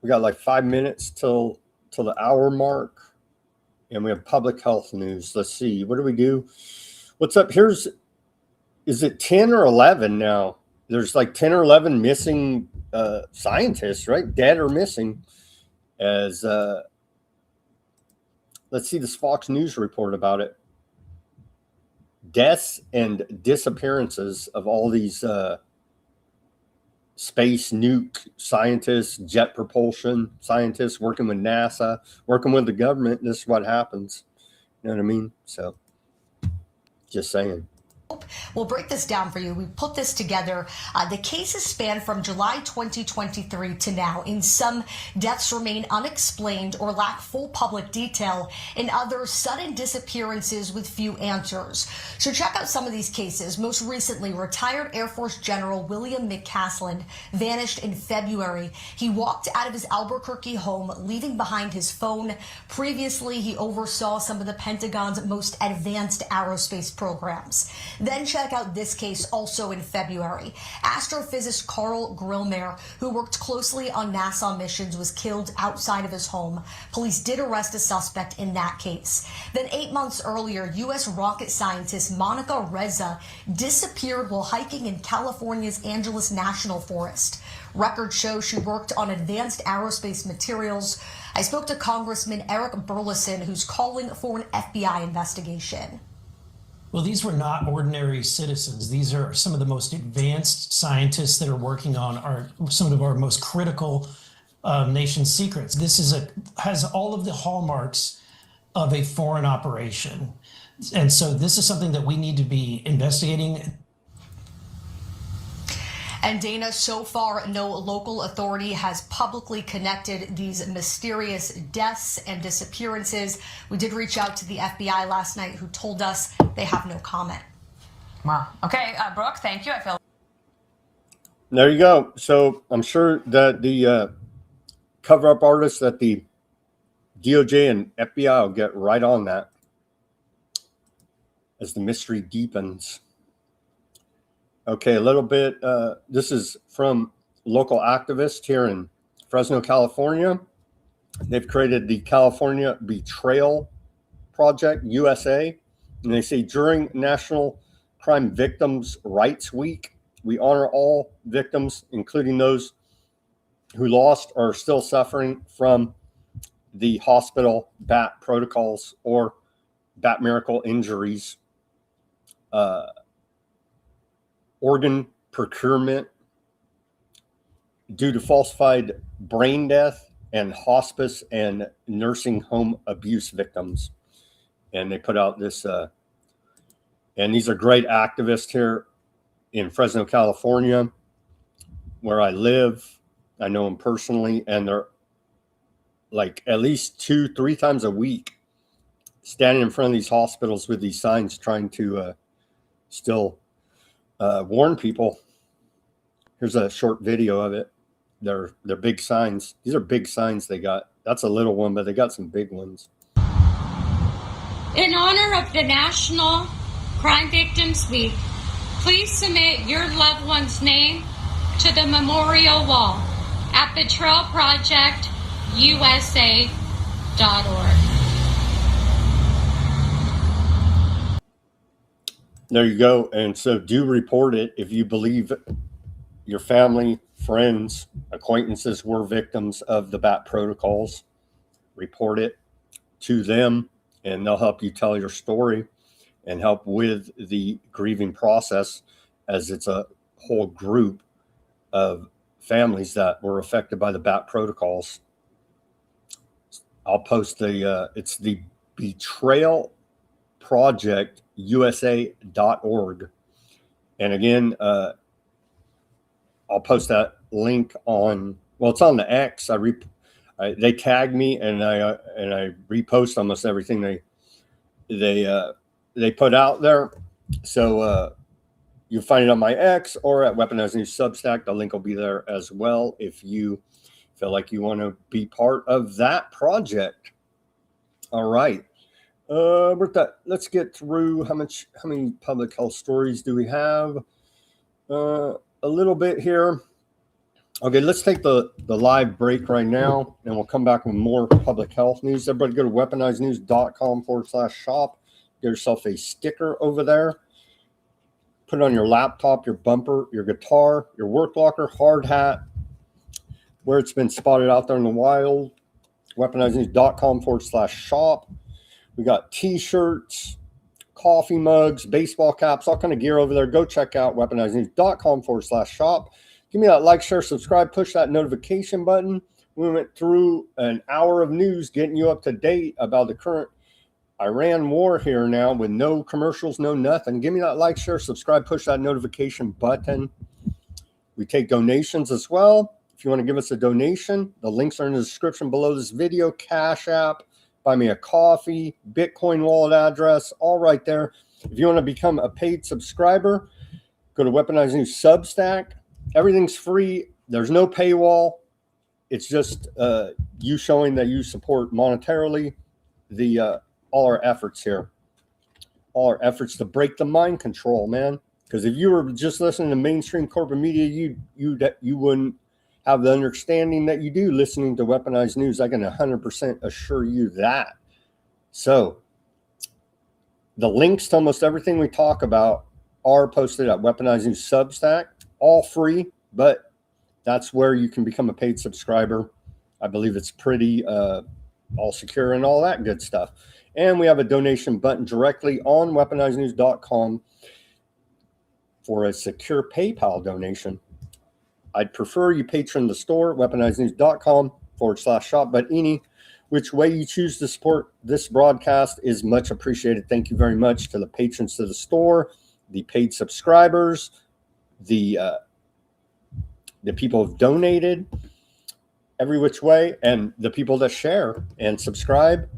We got like 5 minutes till the hour mark. And we have public health news. Let's see. What do we do? What's up? Is it 10 or 11 now? There's like 10 or 11 missing scientists, right? Dead or missing. As let's see this Fox News report about it. Deaths and disappearances of all these space nuke scientists, jet propulsion scientists working with NASA, working with the government. This is what happens. You know what I mean? So just saying. We'll break this down for you. We put this together. The cases span from July 2023 to now. In some, deaths remain unexplained or lack full public detail. In others, sudden disappearances with few answers. So check out some of these cases. Most recently, retired Air Force General William McCaslin vanished in February. He walked out of his Albuquerque home, leaving behind his phone. Previously, he oversaw some of the Pentagon's most advanced aerospace programs. Then check out this case also in February. Astrophysicist Carl Grillmere, who worked closely on NASA missions, was killed outside of his home. Police did arrest a suspect in that case. Then 8 months earlier, U.S. rocket scientist Monica Reza disappeared while hiking in California's Angeles National Forest. Records show she worked on advanced aerospace materials. I spoke to Congressman Eric Burleson, who's calling for an FBI investigation. Well, these were not ordinary citizens. These are some of the most advanced scientists that are working on some of our most critical nation secrets. This has all of the hallmarks of a foreign operation. And so this is something that we need to be investigating. And Dana, so far, no local authority has publicly connected these mysterious deaths and disappearances. We did reach out to the FBI last night, who told us they have no comment. Wow. Okay, Brooke, thank you. I feel. There you go. So I'm sure that the cover-up artists at the DOJ and FBI will get right on that as the mystery deepens. Okay, a little bit. This is from local activists here in Fresno, California. They've created the California Betrayal Project, USA. And they say during National Crime Victims' Rights Week, we honor all victims, including those who lost or are still suffering from the hospital BAT protocols or BAT miracle injuries. Organ procurement due to falsified brain death and hospice and nursing home abuse victims. And they put out this, and these are great activists here in Fresno, California, where I live. I know them personally, and they're like at least 2-3 times a week standing in front of these hospitals with these signs trying to still warn people. Here's a short video of it. They're big signs. These are big signs they got. That's a little one, but they got some big ones. In honor of the National Crime Victims Week, please submit your loved one's name to the memorial wall at betrayalprojectusa.org. There you go. And so do report it if you believe your family, friends, acquaintances were victims of the BAT protocols. Report it to them, and they'll help you tell your story and help with the grieving process, as it's a whole group of families that were affected by the BAT protocols. I'll post it's the Betrayal Project USA.org. And again, I'll post that link on, well, it's on the X. They tag me and I repost almost everything they put out there. So you find it on my X or at Weaponized News Substack. The link will be there as well if you feel like you want to be part of that project. All right. Let's get through how many public health stories do we have? A little bit here. Okay, let's take the live break right now, and we'll come back with more public health news. Everybody go to weaponizednews.com/shop. Get yourself a sticker over there. Put it on your laptop, your bumper, your guitar, your work locker, hard hat, where it's been spotted out there in the wild. Weaponizednews.com/shop. We got t-shirts, coffee mugs, baseball caps, all kind of gear over there. Go check out weaponizednews.com/shop. Give me that like, share, subscribe, push that notification button. We went through an hour of news getting you up to date about the current Iran war here now with no commercials, no nothing. Give me that like, share, subscribe, push that notification button. We take donations as well. If you want to give us a donation, the links are in the description below this video. Cash App, buy me a coffee, Bitcoin wallet address, all right there. If you want to become a paid subscriber, go to Weaponized News Substack. Everything's free. There's no paywall. It's just you showing that you support monetarily all our efforts here. All our efforts to break the mind control, man. Because if you were just listening to mainstream corporate media, you wouldn't have the understanding that you do listening to Weaponized News. I can 100% assure you that. So the links to almost everything we talk about are posted at Weaponized News Substack. All free, but that's where you can become a paid subscriber. I believe it's pretty all secure and all that good stuff. And we have a donation button directly on weaponizednews.com for a secure PayPal donation. I'd prefer you patron the store, weaponizednews.com/shop, but any which way you choose to support this broadcast is much appreciated. Thank you very much to the patrons to the store, the paid subscribers, the people who've donated every which way, and the people that share and subscribe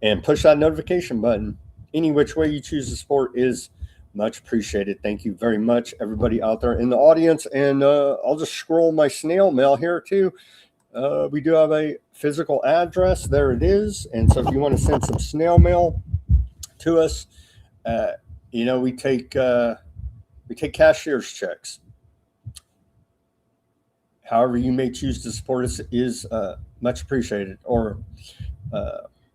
and push that notification button. Any which way you choose to support is much appreciated. Thank you very much, everybody out there in the audience. And I'll just scroll my snail mail here too. We do have a physical address. There it is. And so if you want to send some snail mail to us, we take cashier's checks. However you may choose to support us is much appreciated, or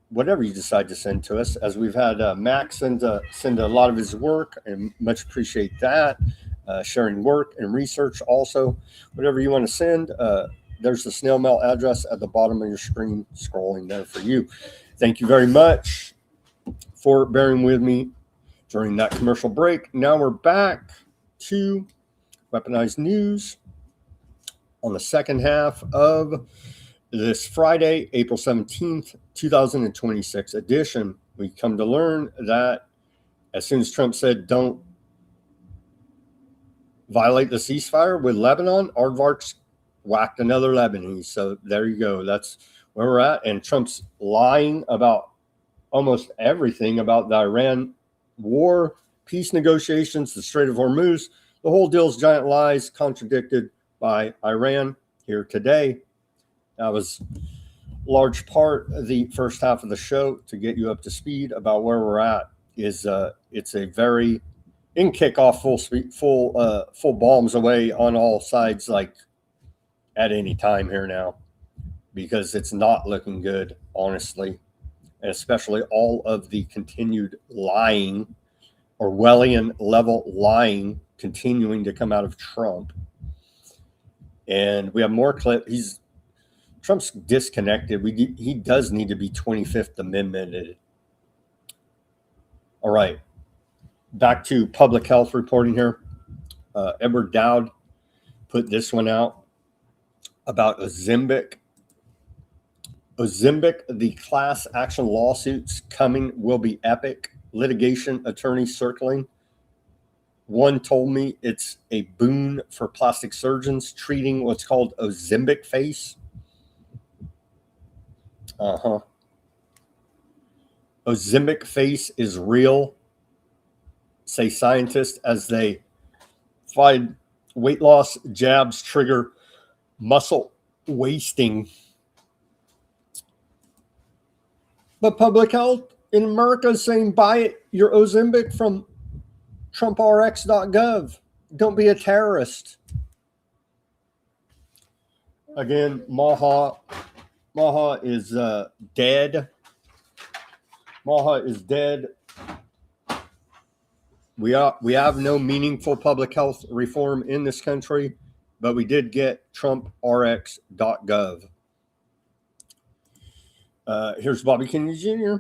whatever you decide to send to us, as we've had Max send a lot of his work, and much appreciate that. Sharing work and research also. Whatever you want to send, there's the snail mail address at the bottom of your screen scrolling there for you. Thank you very much for bearing with me during that commercial break. Now we're back to Weaponized News on the second half of this Friday, April 17th, 2026 edition. We come to learn that as soon as Trump said, don't violate the ceasefire with Lebanon, aardvarks whacked another Lebanese. So there you go. That's where we're at. And Trump's lying about almost everything about the Iran war, peace negotiations, the Strait of Hormuz. The whole deal's giant lies contradicted by Iran here today. That was large part of the first half of the show to get you up to speed about where we're at. It's a very in kickoff full speed, full bombs away on all sides, like at any time here now, because it's not looking good, honestly, and especially all of the continued lying, Orwellian level lying, continuing to come out of Trump. And we have more clip. Trump's disconnected. He does need to be 25th Amendmented. All right. Back to public health reporting here. Edward Dowd put this one out about Ozempic. Ozempic, the class action lawsuits coming will be epic. Litigation attorney circling One told me it's a boon for plastic surgeons treating what's called ozempic face. Ozempic face is real, say scientists, as they find weight loss jabs trigger muscle wasting. But public health in America is saying buy your Ozempic from trumprx.gov. Don't be a terrorist. Again, Maha is dead. Maha is dead. We have no meaningful public health reform in this country, but we did get trumprx.gov. Here's Bobby Kennedy Jr.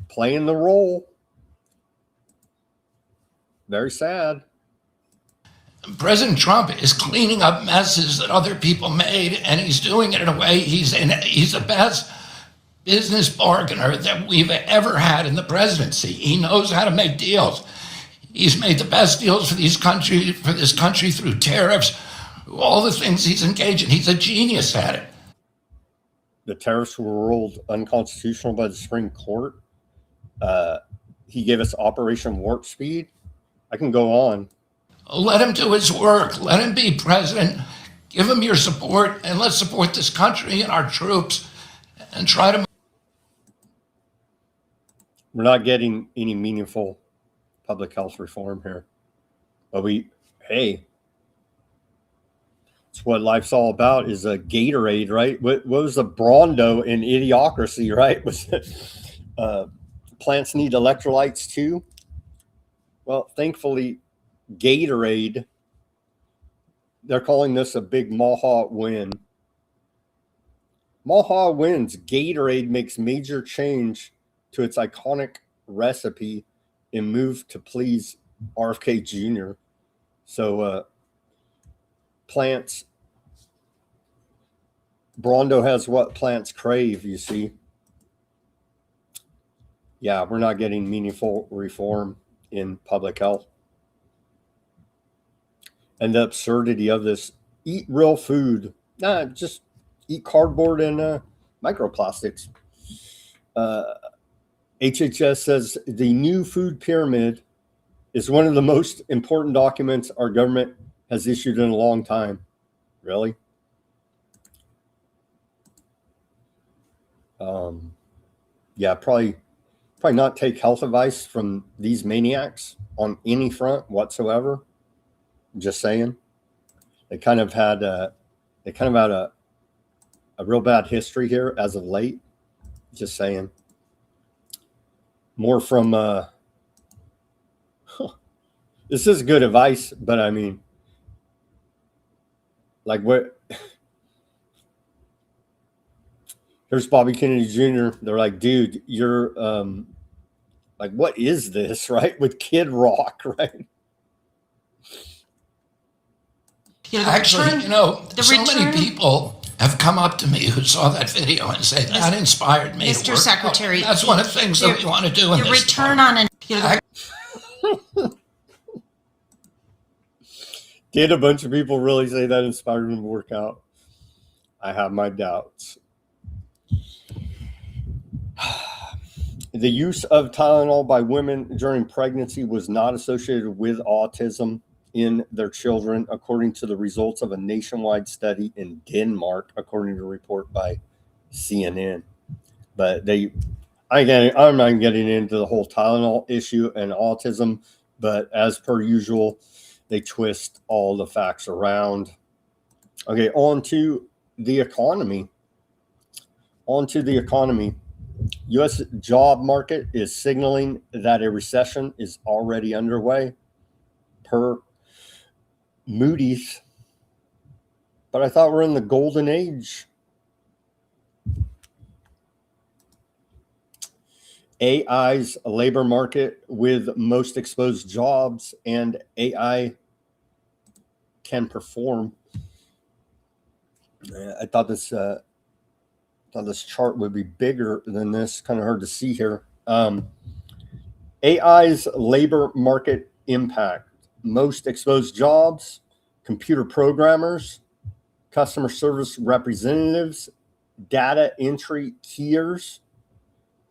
playing the role. Very sad. President Trump is cleaning up messes that other people made, and he's doing it in a way he's the best business bargainer that we've ever had in the presidency. He knows how to make deals. He's made the best deals for this country through tariffs, all the things he's engaged in. He's a genius at it. The tariffs were ruled unconstitutional by the Supreme Court. He gave us Operation Warp Speed. I can go on. Let him do his work. Let him be president. Give him your support, and let's support this country and our troops and try to. We're not getting any meaningful public health reform here. But it's what life's all about, is a Gatorade, right? What was the Brondo in Idiocracy, right? Was plants need electrolytes too? Well, thankfully, Gatorade, they're calling this a big Maha win. Maha wins. Gatorade makes major change to its iconic recipe and move to please RFK Jr. So plants, Brondo has what plants crave, you see. Yeah, we're not getting meaningful reform in public health. And the absurdity of this, eat real food. Nah, just eat cardboard and microplastics. HHS says the new food pyramid is one of the most important documents our government has issued in a long time. Really? Yeah, probably not take health advice from these maniacs on any front whatsoever. Just saying. They kind of had a real bad history here as of late. Just saying. More from this is good advice, but I mean, like, what? Here's Bobby Kennedy Jr. They're like, dude, you're like, what is this, right? With Kid Rock, right? Actually, many people have come up to me who saw that video and say that inspired me. Mr. Secretary, that's one of the things that we want to do in your this return on an. Did a bunch of people really say that inspired them to work out? I have my doubts. The use of Tylenol by women during pregnancy was not associated with autism in their children, according to the results of a nationwide study in Denmark, according to a report by CNN. But I'm not getting into the whole Tylenol issue and autism, but as per usual, they twist all the facts around. Okay, on to the economy. U.S. job market is signaling that a recession is already underway, per Moody's. But I thought we're in the golden age. AI's labor market with most exposed jobs, and AI can perform. I thought this chart would be bigger than this. Kind of hard to see here. AI's labor market impact. Most exposed jobs, computer programmers, customer service representatives, data entry keyers,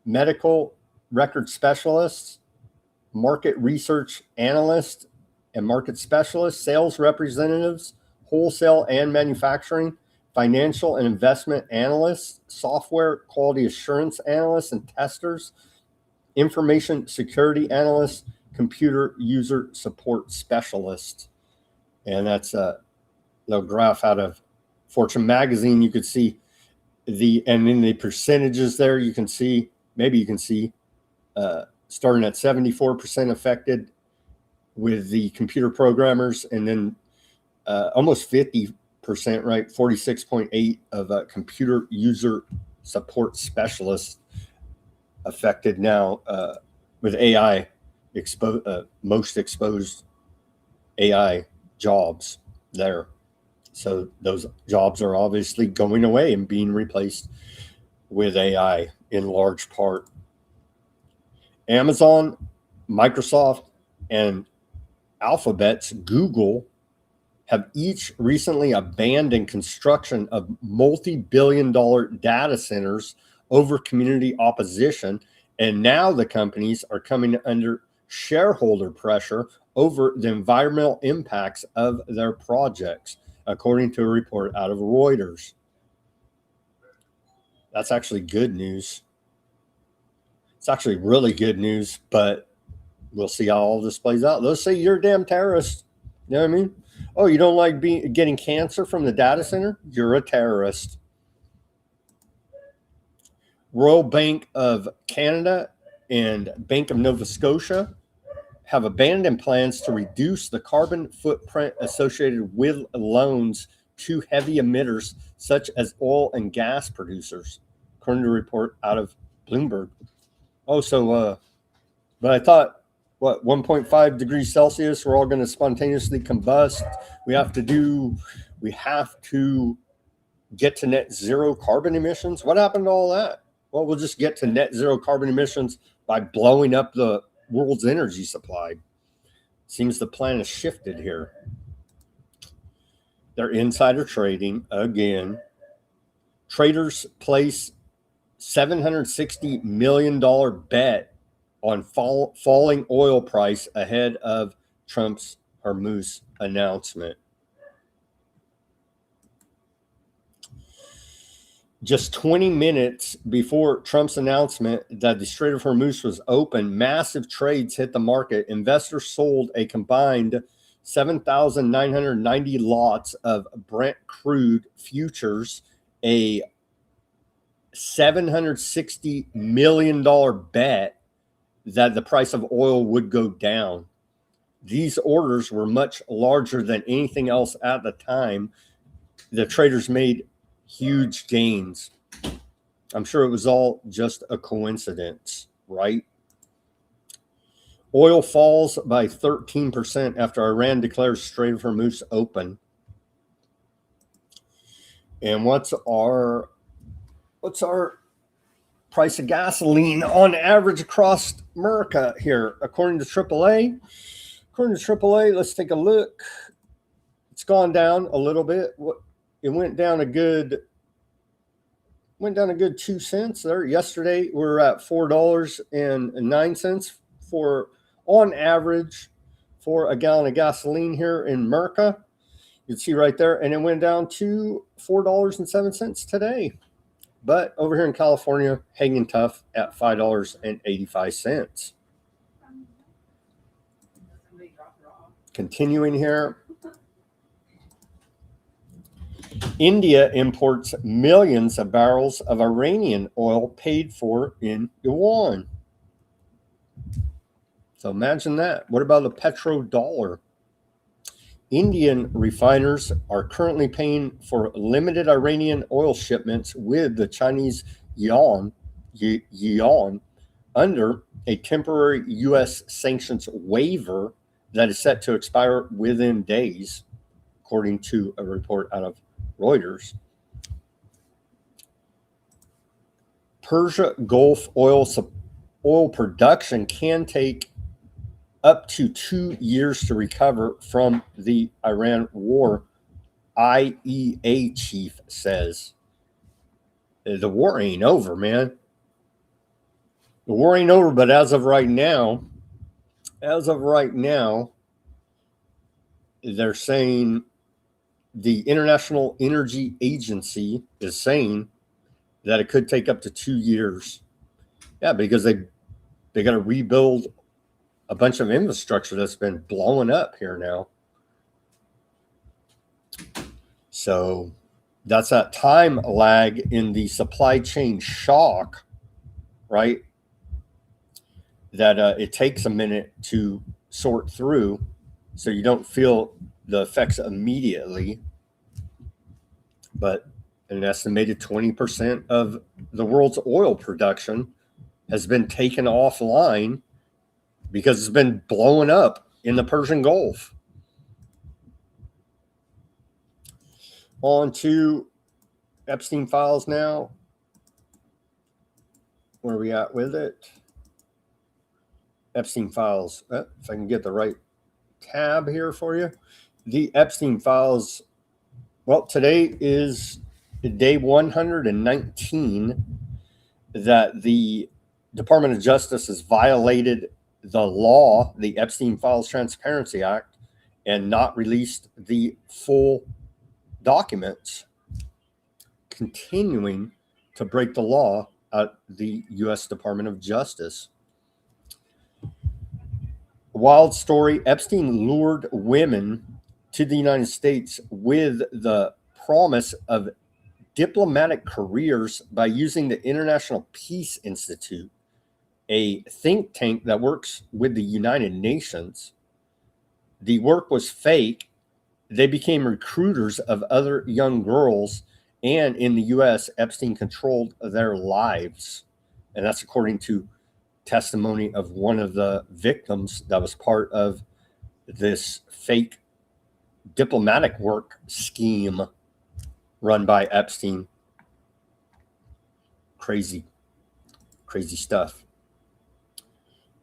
medical record specialists, market research analysts and market specialists, sales representatives, wholesale and manufacturing, financial and investment analysts, software quality assurance analysts and testers, information security analysts, computer user support specialists. And that's a little graph out of Fortune magazine. You could see and in the percentages there, you can see, starting at 74% affected with the computer programmers, and then almost 50%, right? 46.8 of computer user support specialists affected now with AI, most exposed AI jobs there. So those jobs are obviously going away and being replaced with AI in large part. Amazon, Microsoft, and Alphabet's Google have each recently abandoned construction of multi-billion-dollar data centers over community opposition, and now the companies are coming under shareholder pressure over the environmental impacts of their projects, according to a report out of Reuters. That's actually good news. It's actually really good news, but we'll see how all this plays out. They'll say you're a damn terrorist. You know what I mean? Oh, you don't like getting cancer from the data center? You're a terrorist. Royal Bank of Canada and Bank of Nova Scotia have abandoned plans to reduce the carbon footprint associated with loans to heavy emitters such as oil and gas producers, according to a report out of Bloomberg. But I thought, 1.5 degrees Celsius, we're all going to spontaneously combust. We have to get to net zero carbon emissions. What happened to all that? Well, we'll just get to net zero carbon emissions by blowing up the world's energy supply. Seems the plan has shifted here. They're insider trading again. Traders place $760 million bet on falling oil price ahead of Trump's Hormuz announcement. Just 20 minutes before Trump's announcement that the Strait of Hormuz was open, massive trades hit the market. Investors sold a combined 7,990 lots of Brent crude futures, a $760 million bet that the price of oil would go down. These orders were much larger than anything else at the time. The traders made huge gains. I'm sure it was all just a coincidence, right? Oil falls by 13% after Iran declares Strait of Hormuz open. And what's our price of gasoline on average across America here, according to AAA? According to AAA, let's take a look. It's gone down a little bit. It went down a good 2 cents there. Yesterday, we were at $4.09 for on average for a gallon of gasoline here in America. You can see right there, and it went down to $4.07 today. But over here in California, hanging tough at $5.85. Continuing here. India imports millions of barrels of Iranian oil paid for in yuan. So imagine that. What about the petrodollar? Indian refiners are currently paying for limited Iranian oil shipments with the Chinese yuan under a temporary U.S. sanctions waiver that is set to expire within days, according to a report out of Reuters. Persia Gulf oil oil production can take up to 2 years to recover from the Iran war, IEA chief says. The war ain't over, man. The war ain't over, but as of right now, they're saying the International Energy Agency is saying that it could take up to 2 years. Yeah, because they got to rebuild a bunch of infrastructure that's been blowing up here now. So that's that time lag in the supply chain shock, right? That it takes a minute to sort through, so you don't feel the effects immediately. But an estimated 20% of the world's oil production has been taken offline because it's been blowing up in the Persian Gulf. On to Epstein files now. Where are we at with it? Epstein files. If I can get the right tab here for you. The Epstein files. Well, today is day 119 that the Department of Justice has violated the law, the Epstein Files Transparency Act, and not released the full documents, continuing to break the law at the U.S. Department of Justice. Wild story: Epstein lured women to the United States with the promise of diplomatic careers by using the International Peace Institute, a think tank that works with the United Nations. The work was fake. They became recruiters of other young girls, and in the U.S., Epstein controlled their lives. And that's according to testimony of one of the victims that was part of this fake diplomatic work scheme run by Epstein. Crazy stuff.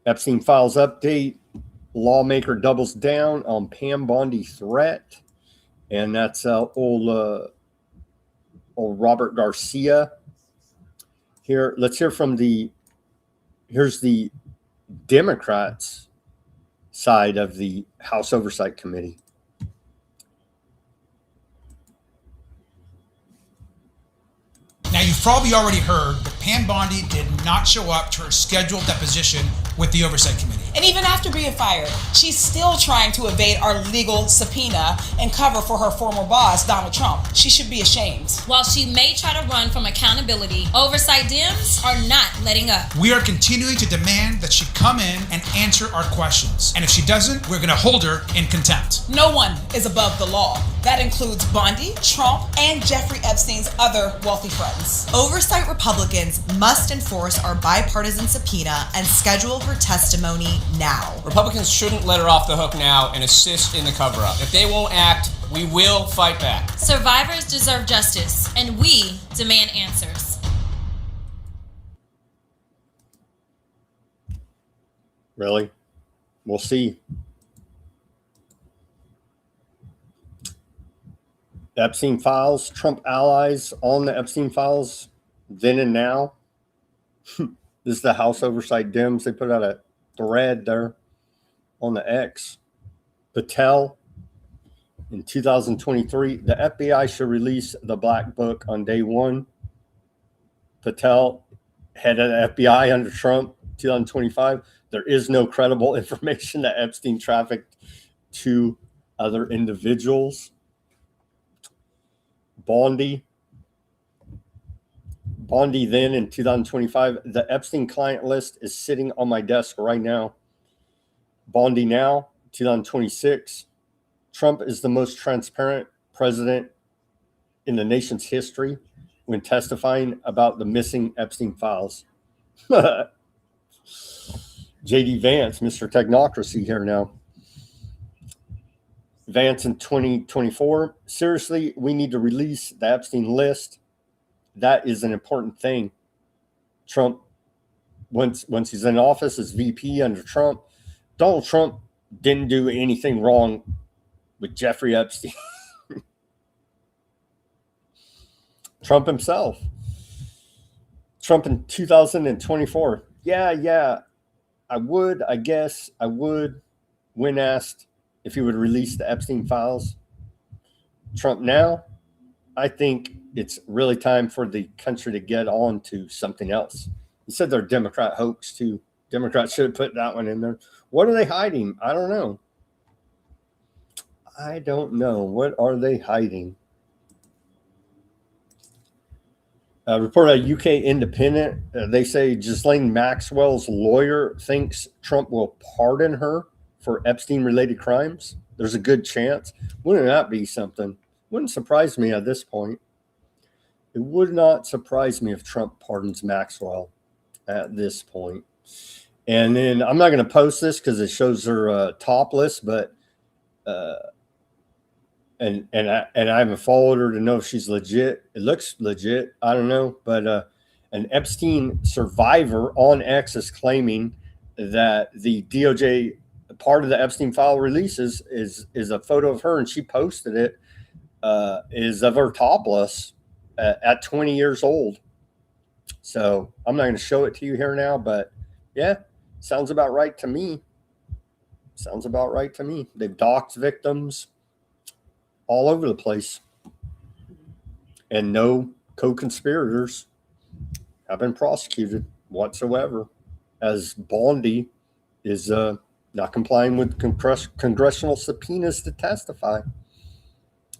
Epstein files update. Lawmaker doubles down on Pam Bondi threat. And that's old Robert Garcia. Here, let's hear from here's the Democrats' side of the House Oversight Committee. Now, you've probably already heard that Pam Bondi did not show up to her scheduled deposition with the Oversight Committee. And even after being fired, she's still trying to evade our legal subpoena and cover for her former boss, Donald Trump. She should be ashamed. While she may try to run from accountability, Oversight Dems are not letting up. We are continuing to demand that she come in and answer our questions. And if she doesn't, we're going to hold her in contempt. No one is above the law. That includes Bondi, Trump, and Jeffrey Epstein's other wealthy friends. Oversight Republicans must enforce our bipartisan subpoena and schedule her testimony now. Republicans shouldn't let her off the hook now and assist in the cover-up. If they won't act, we will fight back. Survivors deserve justice, and we demand answers. Really? We'll see. Epstein files, Trump allies on the Epstein files, then and now. This is the House Oversight Dems. They put out a thread there on the X. Patel, in 2023, the FBI should release the Black Book on day one. Patel, head of the FBI under Trump, 2025. There is no credible information that Epstein trafficked to other individuals. Bondi then in 2025, the Epstein client list is sitting on my desk right now. Bondi now, 2026. Trump is the most transparent president in the nation's history when testifying about the missing Epstein files. JD Vance, Mr. Technocracy here now. Vance in 2024. Seriously, we need to release the Epstein list. That is an important thing. Trump once he's in office as VP under Trump. Donald Trump didn't do anything wrong with Jeffrey Epstein. Trump himself. Trump in 2024. Yeah, I guess I would, when asked if he would release the Epstein files. Trump now, I think it's really time for the country to get on to something else. He said they're Democrat hoax too. Democrats should have put that one in there. What are they hiding? I don't know. What are they hiding? Report a UK Independent. They say Ghislaine Maxwell's lawyer thinks Trump will pardon her for Epstein-related crimes. There's a good chance. Wouldn't that be something? Wouldn't surprise me at this point. It would not surprise me if Trump pardons Maxwell at this point. And then I'm not going to post this because it shows her topless, but and I haven't followed her to know if she's legit. It looks legit. I don't know, but an Epstein survivor on X is claiming that the DOJ part of the Epstein file releases is a photo of her, and she posted it. Is of her topless at 20 years old. So I'm not going to show it to you here now, but yeah, sounds about right to me. Sounds about right to me. They've doxed victims all over the place, and no co-conspirators have been prosecuted whatsoever, as Bondi is not complying with congressional subpoenas to testify.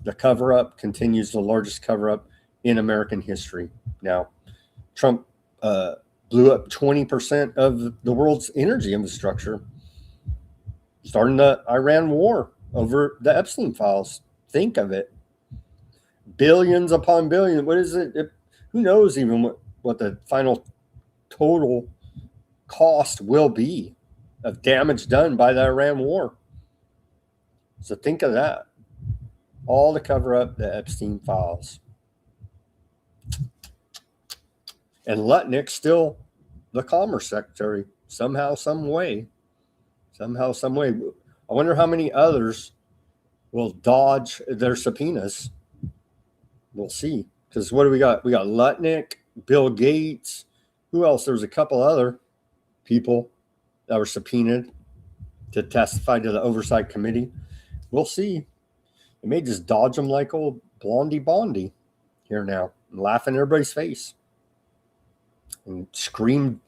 The cover-up continues, the largest cover-up in American history. Now, Trump blew up 20% of the world's energy infrastructure, starting the Iran war over the Epstein files. Think of it. Billions upon billions. What is it? Who knows even what the final total cost will be of damage done by the Iran war. So think of that. All to cover up the Epstein files. And Lutnick's still the Commerce Secretary somehow, some way. I wonder how many others will dodge their subpoenas. We'll see. Because what do we got? We got Lutnick, Bill Gates. Who else? There's a couple other people that were subpoenaed to testify to the Oversight Committee. We'll see. They may just dodge them like old Blondie Bondi here now and laugh in everybody's face and scream,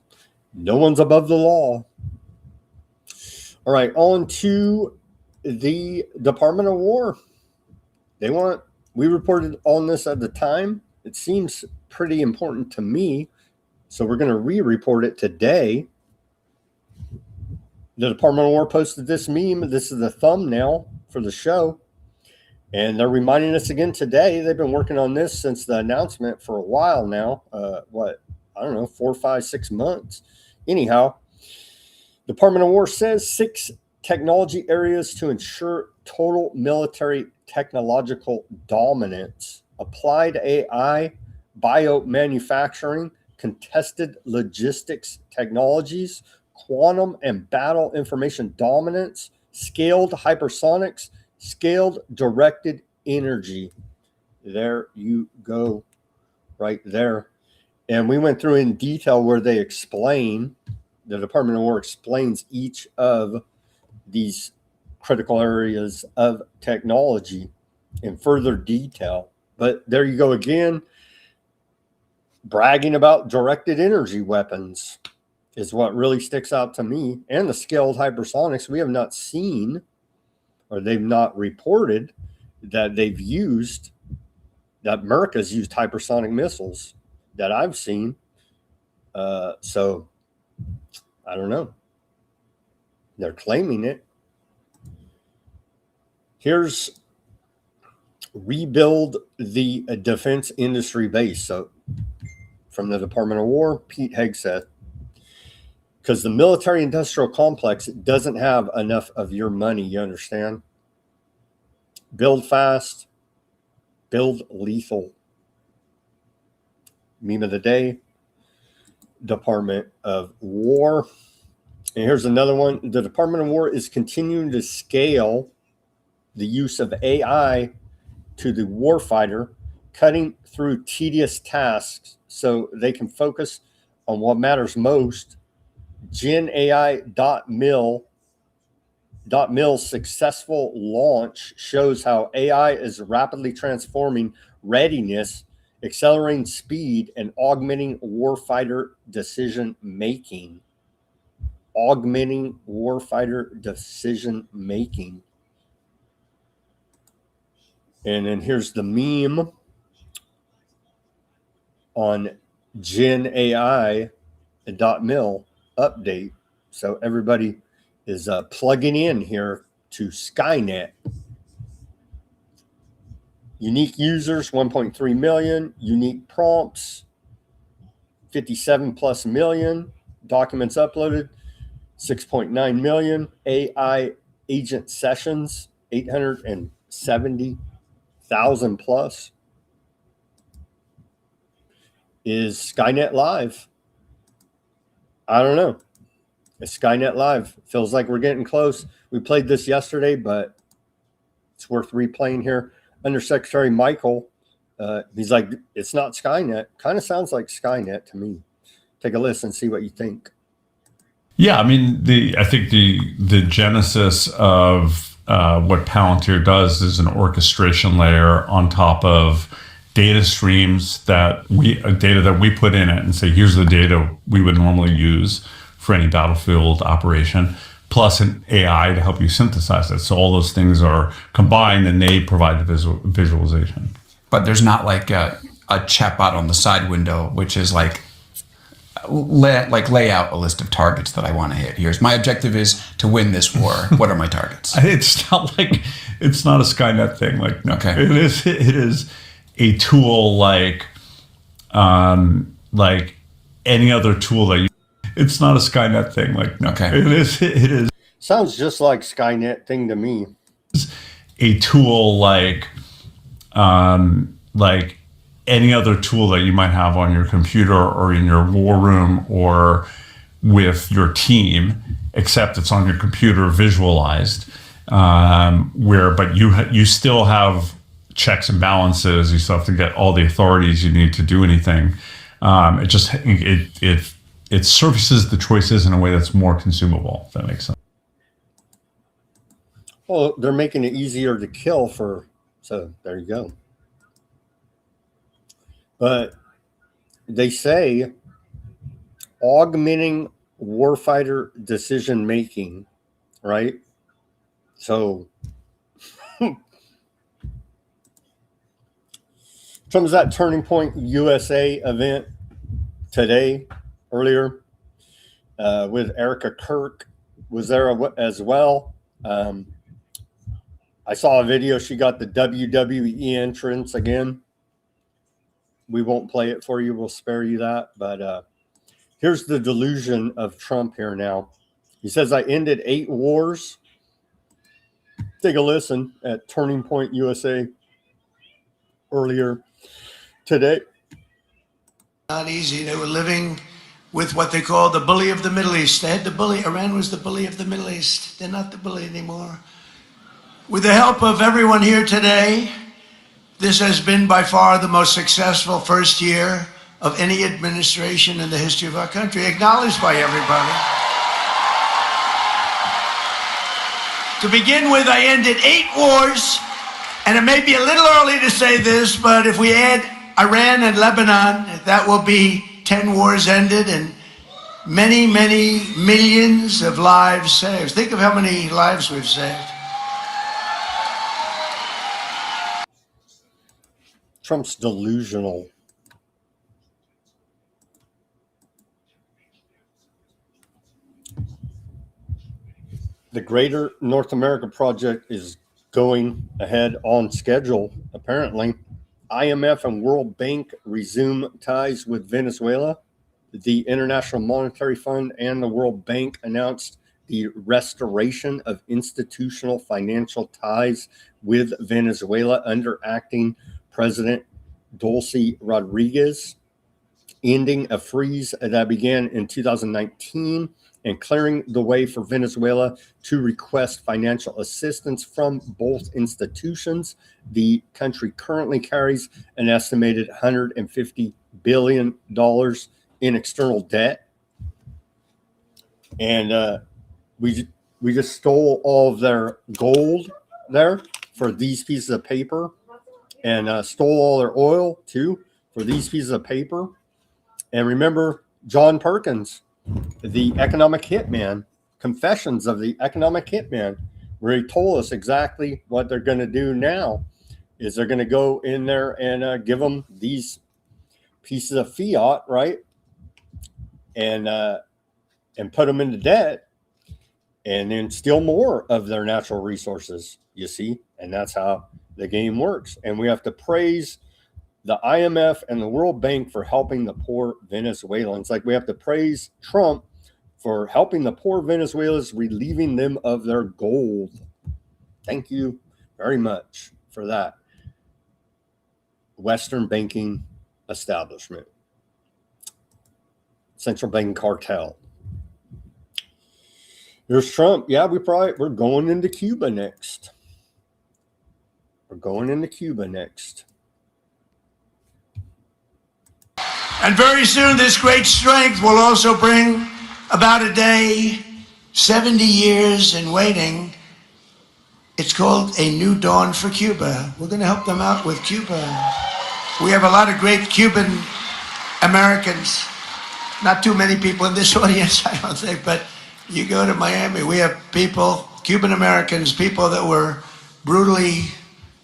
no one's above the law. All right, on to the Department of War. We reported on this at the time. It seems pretty important to me, so we're going to re-report it today. The Department of War posted this meme. This is the thumbnail for the show, and they're reminding us again today. They've been working on this since the announcement for a while now. 4, 5, 6 months. Anyhow, Department of War says 6 technology areas to ensure total military technological dominance: applied AI, biomanufacturing, contested logistics technologies, quantum and battle information dominance, scaled hypersonics, scaled directed energy. There you go, right there. And we went through in detail where they explain, the Department of War explains each of these critical areas of technology in further detail. But there you go again, bragging about directed energy weapons is what really sticks out to me. And the scaled hypersonics, we have not seen, or they've not reported that they've used, that America's used hypersonic missiles that I've seen. So I don't know. They're claiming it. Here's rebuild the defense industry base. So from the Department of War, Pete Hegseth, because the military industrial complex doesn't have enough of your money, you understand? Build fast, build lethal. Meme of the day. Department of War. And here's another one. The Department of War is continuing to scale the use of AI to the warfighter, cutting through tedious tasks so they can focus on what matters most. GenAI.mil's successful launch shows how AI is rapidly transforming readiness, accelerating speed, and augmenting warfighter decision making. And then here's the meme on GenAI.mil update. So everybody is plugging in here to Skynet. Unique users, 1.3 million. Unique prompts, 57 plus million. Documents uploaded, 6.9 million. AI agent sessions, 870,000 plus. Is Skynet live? I don't know. Is Skynet live? Feels like we're getting close. We played this yesterday, but it's worth replaying here. Undersecretary Michael, he's like, it's not Skynet. Kind of sounds like Skynet to me. Take a listen, see what you think. Yeah, I mean, I think the genesis of what Palantir does is an orchestration layer on top of data streams data that we put in it and say, here's the data we would normally use for any battlefield operation, plus an AI to help you synthesize it. So all those things are combined and they provide the visualization. But there's not like a chatbot on the side window, which is like lay out a list of targets that I want to hit. Here's my objective is to win this war. What are my targets? It's not a Skynet thing. Like, no, okay. It is a tool like any other tool that you. It's not a Skynet thing. Like, no, okay. It is. Sounds just like Skynet thing to me. A tool like any other tool that you might have on your computer or in your war room or with your team, except it's on your computer visualized, but you still have checks and balances. You still have to get all the authorities you need to do anything. It surfaces the choices in a way that's more consumable, if that makes sense. Well, they're making it easier to kill so there you go. But they say augmenting warfighter decision making, right? So Trump was at Turning Point USA event earlier with Erica Kirk was there as well. I saw a video. She got the WWE entrance again. We won't play it for you. We'll spare you that. But here's the delusion of Trump here now. He says, I ended 8 wars. Take a listen at Turning Point USA earlier today. Not easy. They were living with what they call the bully of the Middle East. They had the bully. Iran was the bully of the Middle East. They're not the bully anymore. With the help of everyone here today, this has been by far the most successful first year of any administration in the history of our country, acknowledged by everybody. To begin with, I ended 8 wars, and it may be a little early to say this, but if we add Iran and Lebanon, that will be 10 wars ended and many, many millions of lives saved. Think of how many lives we've saved. Trump's delusional. The Greater North America Project is going ahead on schedule, apparently. IMF and World Bank resume ties with Venezuela. The International Monetary Fund and the World Bank announced the restoration of institutional financial ties with Venezuela under acting President Odysee Rodriguez. ending a freeze that began in 2019 and clearing the way for Venezuela to request financial assistance from both institutions. The country currently carries an estimated $150 billion in external debt. And we just stole all of their gold there for these pieces of paper, and stole all their oil too for these pieces of paper. And remember John Perkins, the economic hitman, Confessions of the Economic Hitman, where he told us exactly what they're going to do now is they're going to go in there and give them these pieces of fiat, right? And put them into debt, and then steal more of their natural resources, you see? And that's how the game works. And we have to praise the IMF and the World Bank for helping the poor Venezuelans. Like we have to praise Trump for helping the poor Venezuelans, relieving them of their gold. Thank you very much for that. Western banking establishment. Central bank cartel. Here's Trump. Yeah, we're going into Cuba next. We're going into Cuba next. And very soon this great strength will also bring about a day, 70 years in waiting. It's called A New Dawn for Cuba. We're going to help them out with Cuba. We have a lot of great Cuban Americans. Not too many people in this audience, I don't think, but you go to Miami, we have people, Cuban Americans, people that were brutally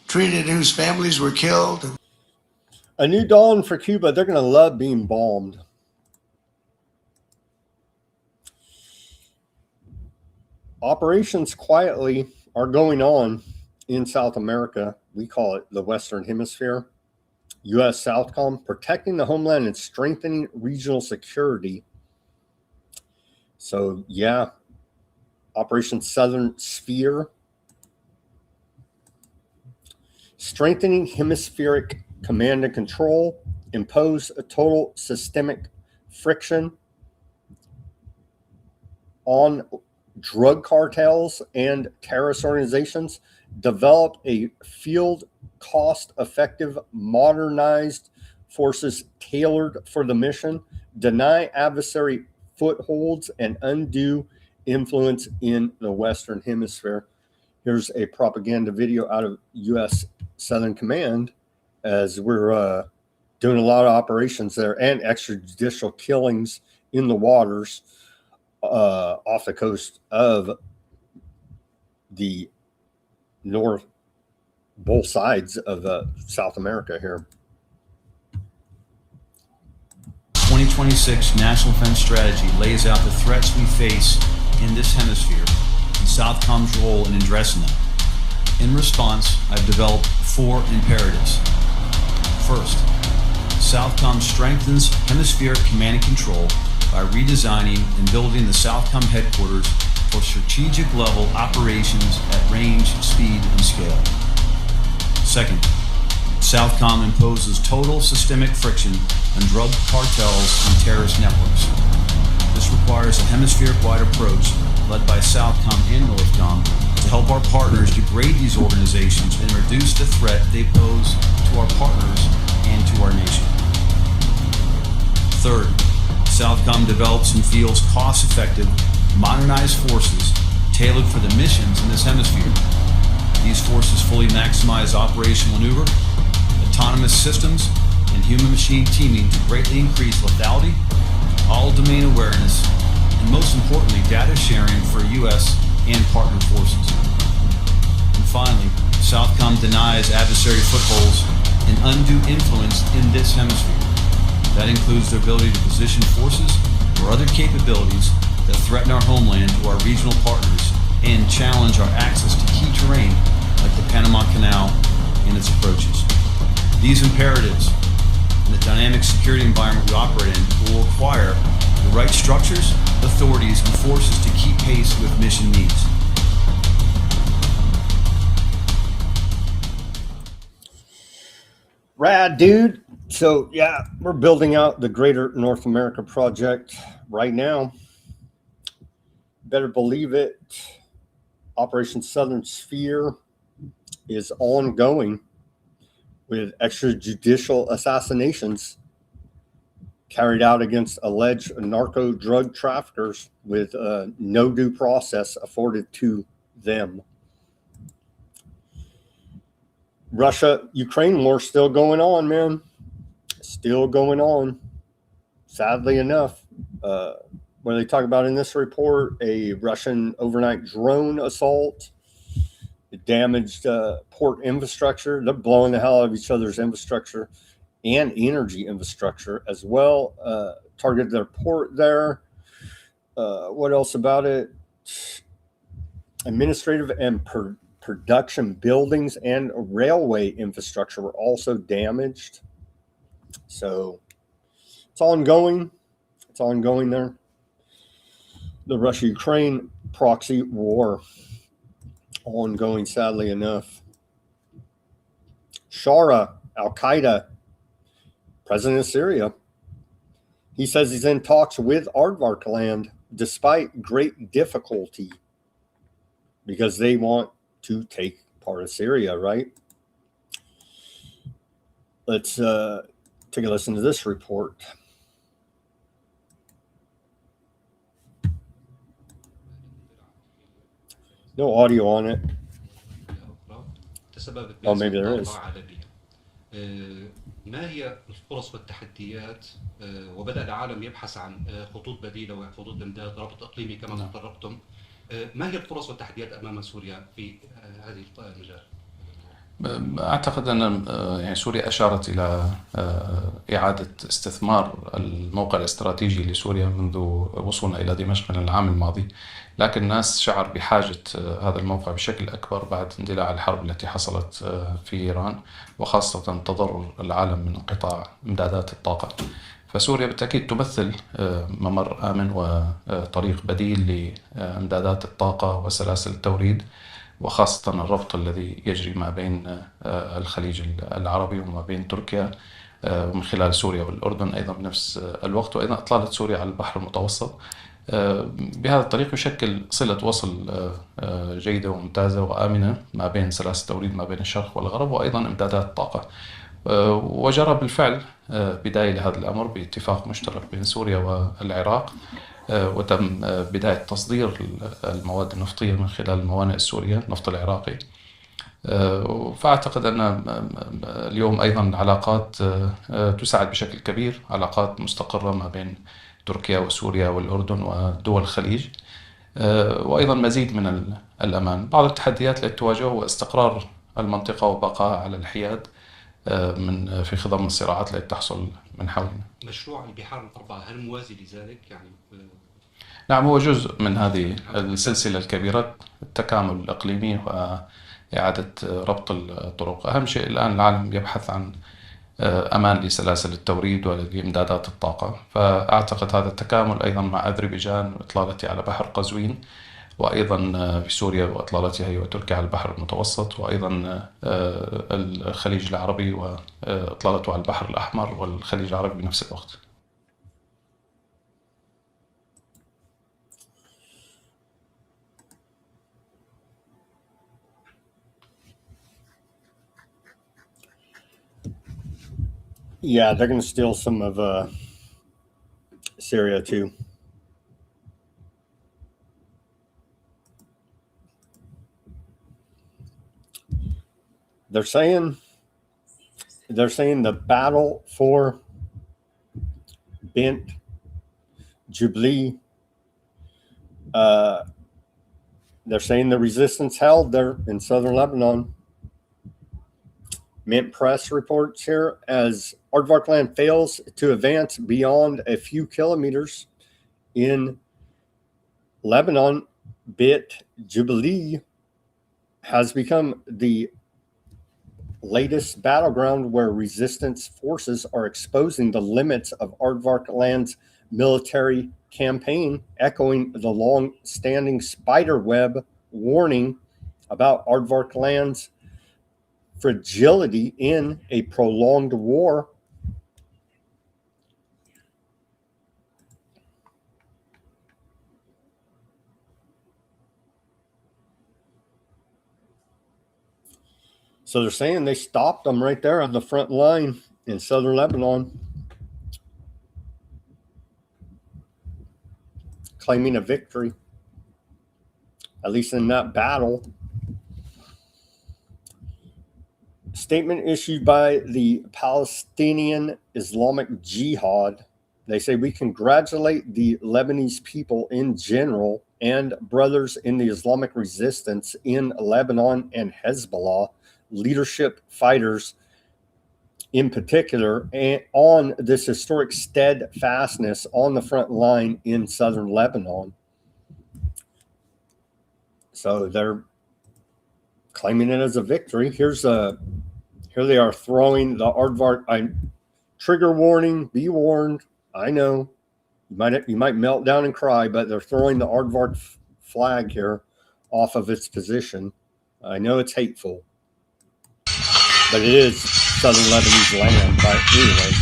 treated, whose families were killed. A new dawn for Cuba. They're going to love being bombed. Operations quietly are going on in South America. We call it the Western Hemisphere. U.S. Southcom, protecting the homeland and strengthening regional security. So, yeah, Operation Southern Sphere. Strengthening hemispheric command and control, impose a total systemic friction on drug cartels and terrorist organizations, develop a field cost-effective, modernized forces tailored for the mission, deny adversary footholds, and undue influence in the Western Hemisphere. Here's a propaganda video out of U.S. Southern Command as we're doing a lot of operations there and extrajudicial killings in the waters off the coast of the north, both sides of South America here. 2026 National Defense Strategy lays out the threats we face in this hemisphere and Southcom's role in addressing them. In response, I've developed 4 imperatives. First, Southcom strengthens hemispheric command and control by redesigning and building the Southcom headquarters for strategic level operations at range, speed, and scale. Second, Southcom imposes total systemic friction on drug cartels and terrorist networks. This requires a hemispheric-wide approach led by Southcom and Northcom to help our partners degrade these organizations and reduce the threat they pose to our partners and to our nation. Third, Southcom develops and fields cost-effective, modernized forces tailored for the missions in this hemisphere. These forces fully maximize operational maneuver, autonomous systems, and human-machine teaming to greatly increase lethality, all-domain awareness, and most importantly, data sharing for U.S. and partner forces. And finally, Southcom denies adversary footholds and undue influence in this hemisphere. That includes their ability to position forces or other capabilities that threaten our homeland or our regional partners and challenge our access to key terrain like the Panama Canal and its approaches. These imperatives and the dynamic security environment we operate in will require the right structures, authorities, and forces to keep pace with mission needs. Rad, dude. So, yeah, we're building out the Greater North America project right now. Better believe it. Operation Southern Sphere is ongoing with extrajudicial assassinations carried out against alleged narco drug traffickers with no due process afforded to them. Russia-Ukraine war still going on, man. Still going on. Sadly enough, what do they talk about in this report? A Russian overnight drone assault. It damaged port infrastructure. They're blowing the hell out of each other's infrastructure and energy infrastructure as well. Targeted their port there. What else about it? Administrative and production buildings and railway infrastructure were also damaged. So it's ongoing. It's ongoing there. The Russia-Ukraine proxy war, ongoing, sadly enough. Shara, Al-Qaeda, president of Syria, he says he's in talks with Aardvark land despite great difficulty because they want to take part of Syria, right? Let's take a listen to this report. No audio on it. Oh, maybe there is. ما هي الفرص والتحديات وبدأ العالم يبحث عن خطوط بديلة وخطوط إمداد ربط إقليمي كما تطرقتم. ما هي الفرص والتحديات أمام سوريا في هذه المجال؟ أعتقد أن يعني سوريا أشارت إلى إعادة استثمار الموقع الاستراتيجي لسوريا منذ وصولنا إلى دمشق من العام الماضي، لكن الناس شعر بحاجة هذا الموقع بشكل أكبر بعد اندلاع الحرب التي حصلت في إيران، وخاصة تضرر العالم من انقطاع إمدادات الطاقة. فسوريا بالتأكيد تمثل ممر آمن وطريق بديل لإمدادات الطاقة وسلاسل التوريد، وخاصة الربط الذي يجري ما بين الخليج العربي وما بين تركيا ومن خلال سوريا والأردن أيضا بنفس الوقت، وأيضا إطلالة سوريا على البحر المتوسط. بهذا الطريق يشكل صلة وصل جيدة وممتازة وآمنة ما بين سلاسل التوريد ما بين الشرق والغرب وأيضا إمدادات الطاقة. وجرى بالفعل بداية لهذا الأمر باتفاق مشترك بين سوريا والعراق، وتم بداية تصدير المواد النفطية من خلال الموانئ السورية النفط العراقي. فأعتقد أن اليوم أيضا العلاقات تساعد بشكل كبير، علاقات مستقرة ما بين تركيا وسوريا والأردن ودول الخليج، وأيضا مزيد من الأمان. بعض التحديات التي تواجهه هو استقرار المنطقة وبقائها على الحياد في خضم الصراعات التي تحصل من حولنا. مشروع البحار الأربعة هل موازي لذلك؟ يعني نعم، هو جزء من هذه السلسلة الكبيرة، التكامل الإقليمي وإعادة ربط الطرق. أهم شيء الآن العالم يبحث عن أمان لسلاسل التوريد ولإمدادات الطاقة، فأعتقد هذا التكامل أيضا مع أذربيجان وإطلالتها على بحر قزوين، وأيضا في سوريا وإطلالتها هي وتركيا على البحر المتوسط، وأيضا الخليج العربي وإطلالته على البحر الأحمر والخليج العربي بنفس الوقت. Yeah, they're going to steal some of Syria too. They're saying the battle for Bint Jubilee. They're saying the resistance held there in southern Lebanon. Mint Press reports here as Aardvark land fails to advance beyond a few kilometers in Lebanon. Bit Jubilee has become the latest battleground where resistance forces are exposing the limits of Aardvark land's military campaign, echoing the long-standing spiderweb warning about Aardvark land's fragility in a prolonged war. So they're saying they stopped them right there on the front line in southern Lebanon, claiming a victory, at least in that battle. Statement issued by the Palestinian Islamic Jihad. They say, we congratulate the Lebanese people in general and brothers in the Islamic resistance in Lebanon and Hezbollah leadership fighters in particular, and on this historic steadfastness on the front line in southern Lebanon. So they're claiming it as a victory. Here they are throwing the aardvark. Trigger warning, be warned. I know you might melt down and cry, but they're throwing the aardvark flag here off of its position. I know it's hateful, but it is southern Lebanese land. But anyway.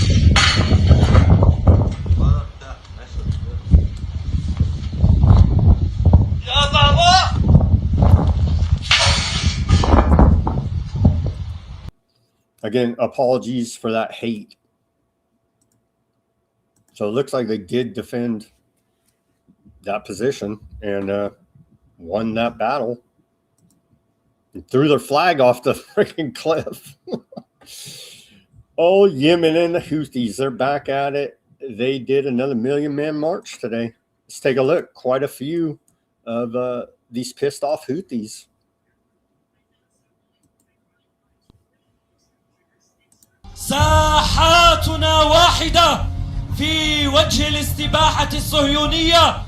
Again, apologies for that hate. So it looks like they did defend that position and won that battle. And threw their flag off the freaking cliff. Oh, Yemen and the Houthis, they're back at it. They did another 1 million man march today. Let's take a look. Quite a few of these pissed off Houthis. ساحاتنا واحدة في وجه الاستباحة الصهيونية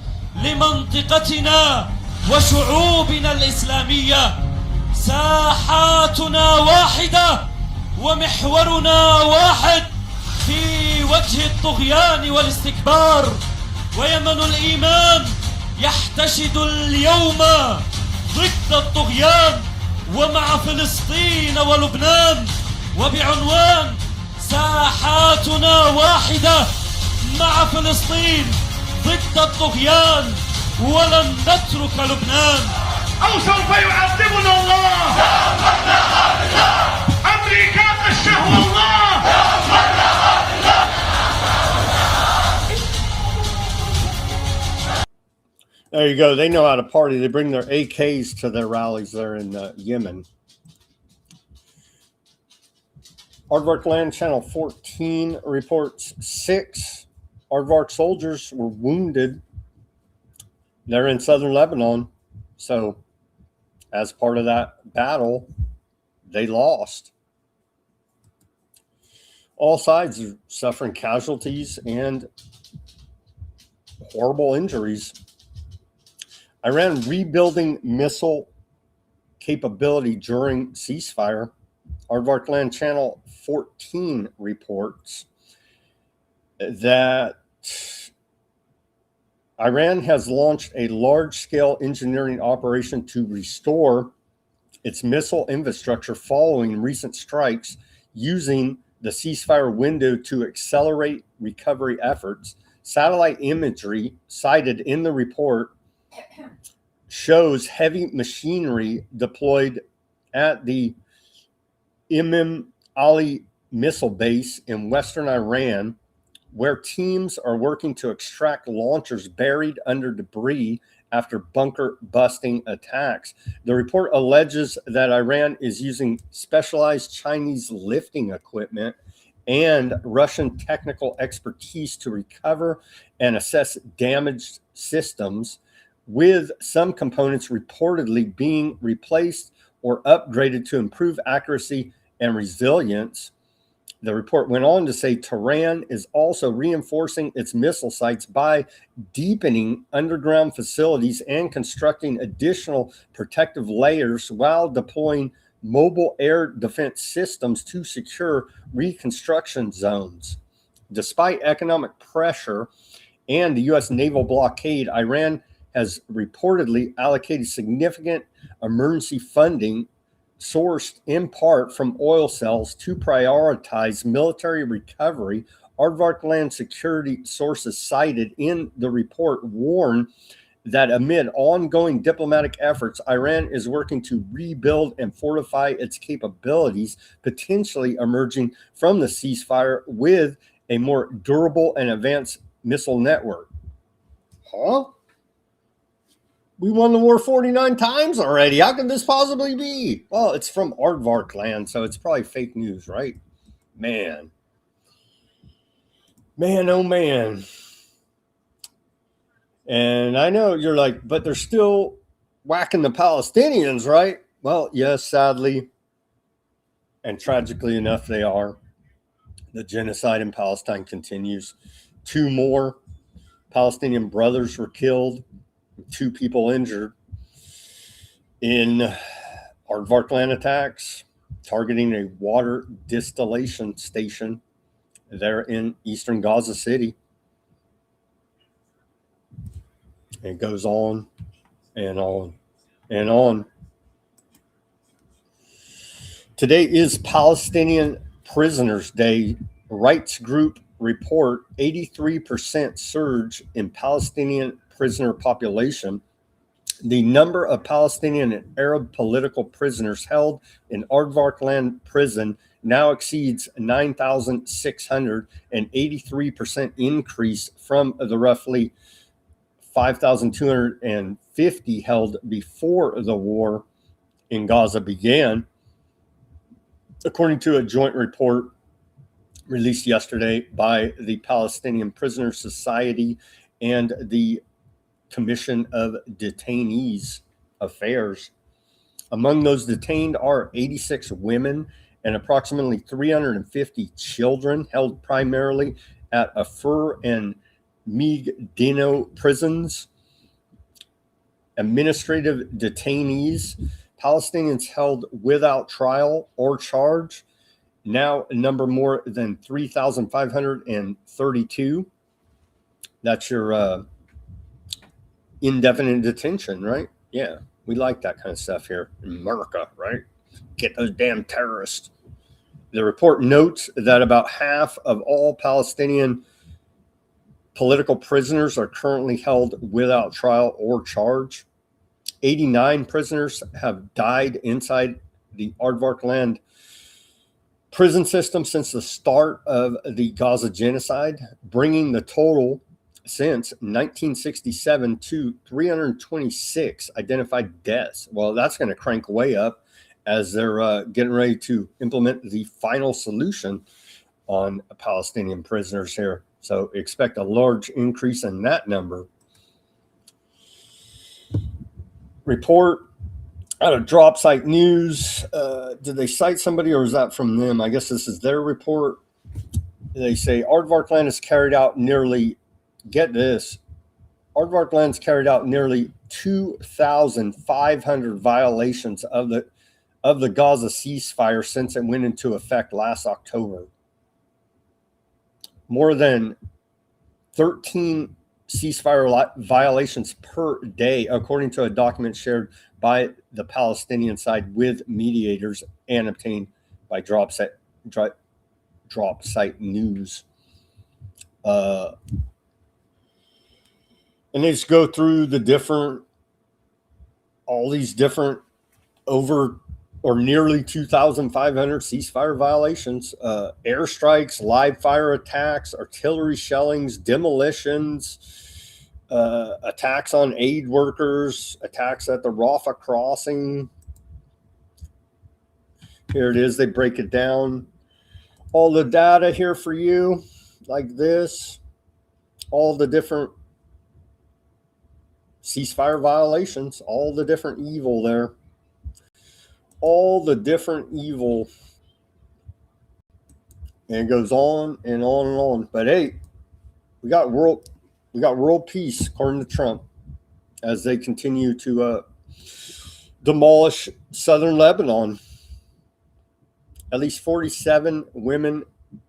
لمنطقتنا وشعوبنا الإسلامية. ساحاتنا واحدة ومحورنا واحد في وجه الطغيان والاستكبار. ويمن الإيمان يحتشد اليوم ضد الطغيان ومع فلسطين ولبنان، وبعنوان ساحاتنا واحدة مع فلسطين ضد الطغيان ولن نترك لبنان. أو سوف يعذبنا الله. أمريكا الشهوة الله. There you go. They know how to party. They bring their AKs to their rallies there in Yemen. Aardvark Land Channel 14 reports 6 Aardvark soldiers were wounded. They're in southern Lebanon. So as part of that battle, they lost. All sides are suffering casualties and horrible injuries. Iran rebuilding missile capability during ceasefire. Aardvark Land Channel 14 reports that Iran has launched a large-scale engineering operation to restore its missile infrastructure following recent strikes, using the ceasefire window to accelerate recovery efforts. Satellite imagery cited in the report shows heavy machinery deployed at the Imam Ali missile base in western Iran, where teams are working to extract launchers buried under debris after bunker busting attacks. The report alleges that Iran is using specialized Chinese lifting equipment and Russian technical expertise to recover and assess damaged systems, with some components reportedly being replaced or upgraded to improve accuracy and resilience. The report went on to say Tehran is also reinforcing its missile sites by deepening underground facilities and constructing additional protective layers while deploying mobile air defense systems to secure reconstruction zones. Despite economic pressure and the U.S. naval blockade, Iran has reportedly allocated significant emergency funding sourced in part from oil sales to prioritize military recovery. Aardvark land security sources cited in the report warn that amid ongoing diplomatic efforts, Iran is working to rebuild and fortify its capabilities, potentially emerging from the ceasefire with a more durable and advanced missile network. Huh? We won the war 49 times already. How can this possibly be? Well, it's from Aardvark land, so it's probably fake news, right? Man. Man, oh man. And I know you're like, but they're still whacking the Palestinians, right? Well, yes, sadly. And tragically enough, they are. The genocide in Palestine continues. 2 more Palestinian brothers were killed, 2 people injured in Aardvark land attacks targeting a water distillation station there in eastern Gaza City. It goes on and on and on. Today is Palestinian Prisoners Day. Rights group report 83% surge in Palestinian prisoner population. The number of Palestinian and Arab political prisoners held in Aardvark land prison now exceeds 9,600, an 83% increase from the roughly 5,250 held before the war in Gaza began, according to a joint report released yesterday by the Palestinian Prisoners Society and the Commission of Detainees Affairs. Among those detained are 86 women and approximately 350 children held primarily at Afur and Migdino prisons. Administrative detainees, Palestinians held without trial or charge, now number more than 3,532. That's your indefinite detention, right? Yeah, we like that kind of stuff here in America, right? Get those damn terrorists. The report notes that about half of all Palestinian political prisoners are currently held without trial or charge. 89 prisoners have died inside the Aardvark land prison system since the start of the Gaza genocide, bringing the total since 1967 to 326 identified deaths. Well, that's going to crank way up as they're getting ready to implement the final solution on Palestinian prisoners here. So expect a large increase in that number. Report out of Drop Site News. Did they cite somebody or is that from them? I guess this is their report. They say Aardvark land has carried out nearly, get this, Aardvark land's carried out nearly 2,500 violations of the Gaza ceasefire since it went into effect last October. More than 13 ceasefire violations per day, according to a document shared by the Palestinian side with mediators and obtained by Drop Site News. And they just go through all these different over or nearly 2,500 ceasefire violations, airstrikes, live fire attacks, artillery shellings, demolitions, attacks on aid workers, attacks at the Rafah crossing. Here it is. They break it down. All the data here for you, like this. All the different ceasefire violations, all the different evil there. All the different evil. And it goes on and on and on. But hey, we got world peace, according to Trump, as they continue to demolish southern Lebanon. At least 47 women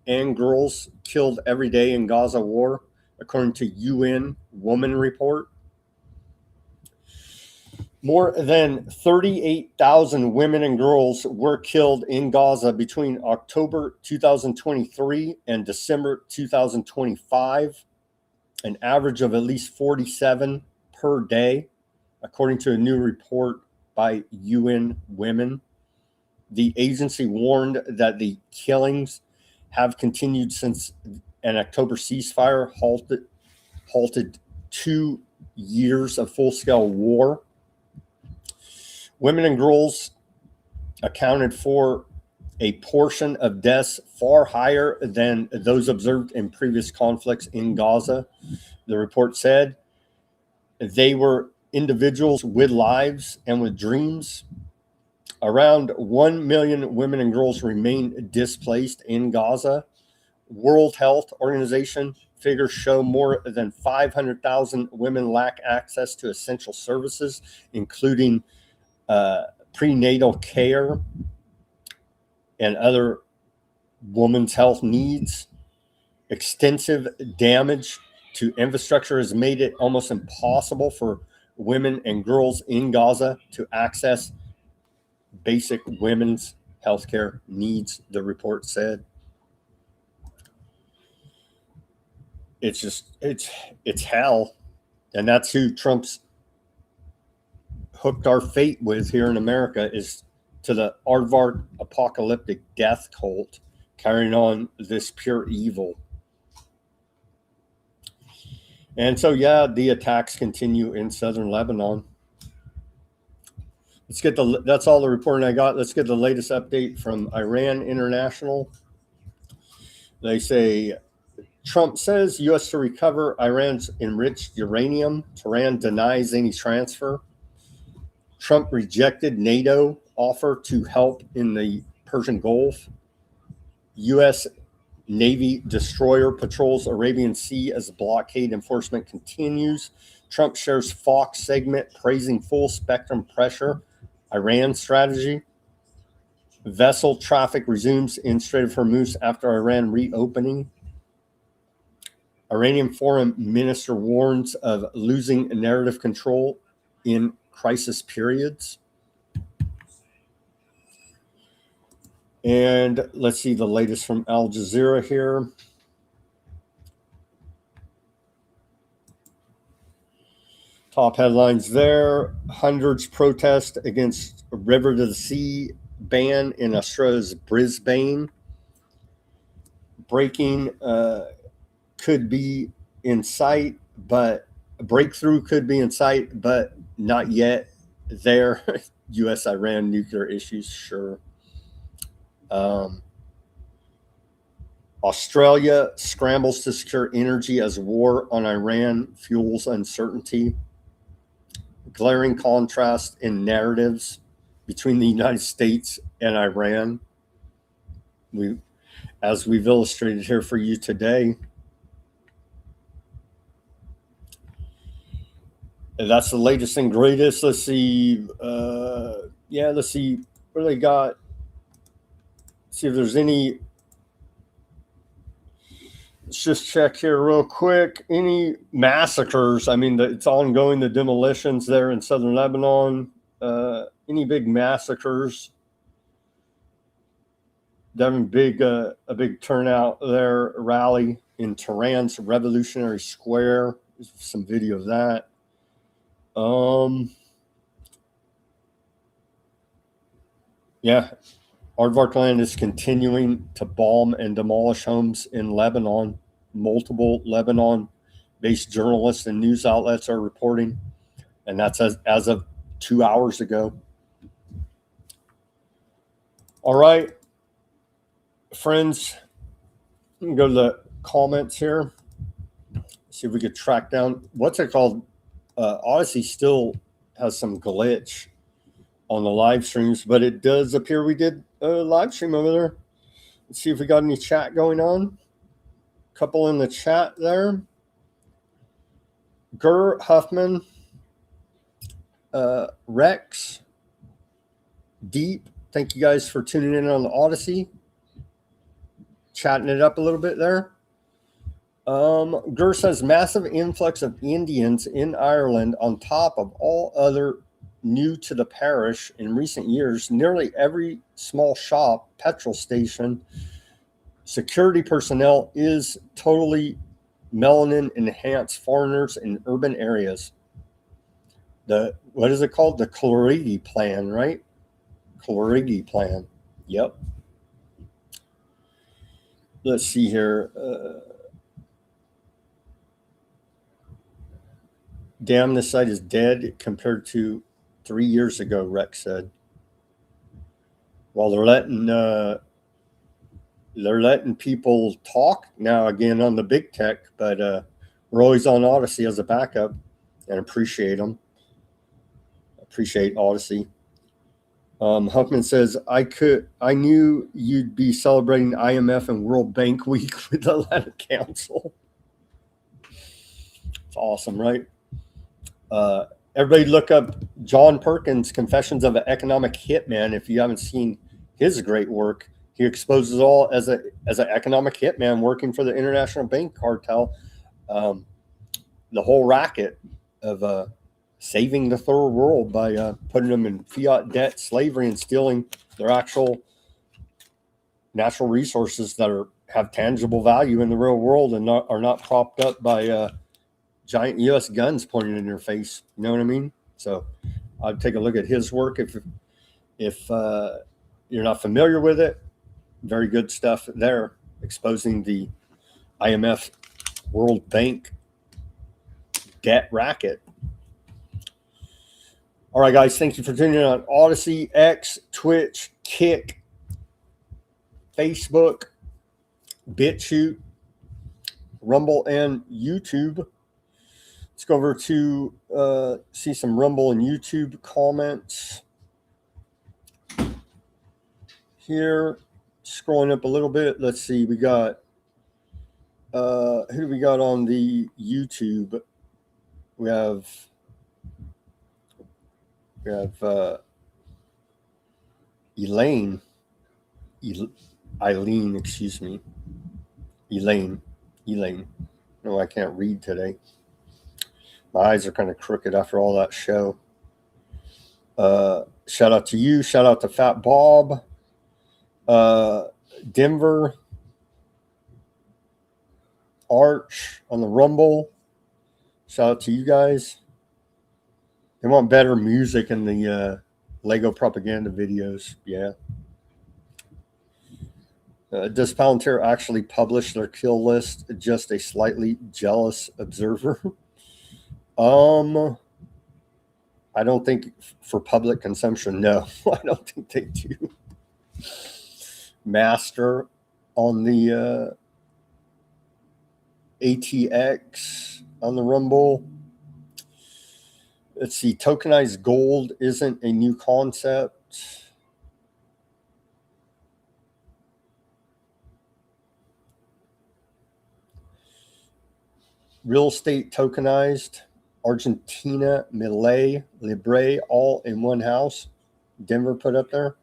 and girls killed every day in Gaza war, according to UN Woman Report. More than 38,000 women and girls were killed in Gaza between October 2023 and December 2025, an average of at least 47 per day, according to a new report by UN Women. The agency warned that the killings have continued since an October ceasefire halted 2 years of full-scale war. Women and girls accounted for a portion of deaths far higher than those observed in previous conflicts in Gaza. The report said they were individuals with lives and with dreams. Around 1 million women and girls remain displaced in Gaza. World Health Organization figures show more than 500,000 women lack access to essential services, including prenatal care and other women's health needs. Extensive damage to infrastructure has made it almost impossible for women and girls in Gaza to access basic women's healthcare needs, the report said. It's hell. And that's who Trump's hooked our fate with here in America, is to the aardvark apocalyptic death cult carrying on this pure evil. And so, yeah, the attacks continue in southern Lebanon. That's all the reporting I got. Let's get the latest update from Iran International. They say Trump says U.S. to recover Iran's enriched uranium. Tehran denies any transfer. Trump rejected NATO offer to help in the Persian Gulf. U.S. Navy destroyer patrols Arabian Sea as blockade enforcement continues. Trump shares Fox segment praising full spectrum pressure. Iran strategy. Vessel traffic resumes in Strait of Hormuz after Iran reopening. Iranian foreign minister warns of losing narrative control in crisis periods. And let's see the latest from Al Jazeera here. Top headlines there. Hundreds protest against river to the sea ban in Australia's Brisbane. Breaking could be in sight, but breakthrough could be in sight, but not yet there. U.S.-Iran nuclear issues, sure. Australia scrambles to secure energy as war on Iran fuels uncertainty. Glaring contrast in narratives between the United States and Iran. As we've illustrated here for you today. And that's the latest and greatest. Let's see. Let's see what they got. See if there's any. Let's just check here real quick. Any massacres? I mean, it's ongoing, the demolitions there in southern Lebanon. Any big massacres? Having a big turnout there, rally in Tehran's Revolutionary Square. There's some video of that. Aardvark Land is continuing to bomb and demolish homes in Lebanon. Multiple Lebanon-based journalists and news outlets are reporting, and that's as of 2 hours ago. All right, friends, let me go to the comments here. See if we could track down what's it called. Odysee still has some glitch on the live streams, but it does appear we did a live stream over there. Let's see if we got any chat going on. Couple in the chat there. Gur Huffman, Rex, Deep. Thank you guys for tuning in on the Odysee. Chatting it up a little bit there. Gur says massive influx of Indians in Ireland on top of all other new to the parish in recent years, nearly every small shop, petrol station, security personnel is totally melanin enhanced foreigners in urban areas. What is it called? The Clarity Plan, right? Clarity Plan. Yep. Let's see here. Damn, this site is dead compared to 3 years ago, Rex said. Well, they're letting people talk now again on the big tech, but we're always on Odysee as a backup, and appreciate them. Appreciate Odysee. Huffman says, I knew you'd be celebrating IMF and World Bank Week with the Atlantic Council. It's awesome, right? Everybody look up John Perkins' Confessions of an Economic Hitman if you haven't seen his great work. He exposes all as an economic hitman working for the international bank cartel, the whole racket of saving the third world by putting them in fiat debt, slavery, and stealing their actual natural resources that have tangible value in the real world and are not propped up by giant U.S. guns pointed in your face. You know what I mean? So I'd take a look at his work if you're not familiar with it. Very good stuff there, exposing the IMF World Bank debt racket. All right, guys, thank you for tuning in on Odysee, X, Twitch, Kick, Facebook, Bitchute, Rumble, and YouTube. Let's go over to see some Rumble and YouTube comments here. Scrolling up a little bit. Let's see. We got who do we got on the YouTube? We have Eileen, excuse me. Elaine. No, I can't read today. My eyes are kind of crooked after all that show. Shout out to you. Shout out to Fat Bob. Denver. Arch on the Rumble. Shout out to you guys. They want better music in the Lego propaganda videos. Yeah. Does Palantir actually publish their kill list? Just a slightly jealous observer. I don't think for public consumption. No, I don't think they do. Master on the ATX on the Rumble. Let's see. Tokenized gold isn't a new concept. Real estate tokenized. Argentina, Millet, Libre, all in one house. Denver put up there.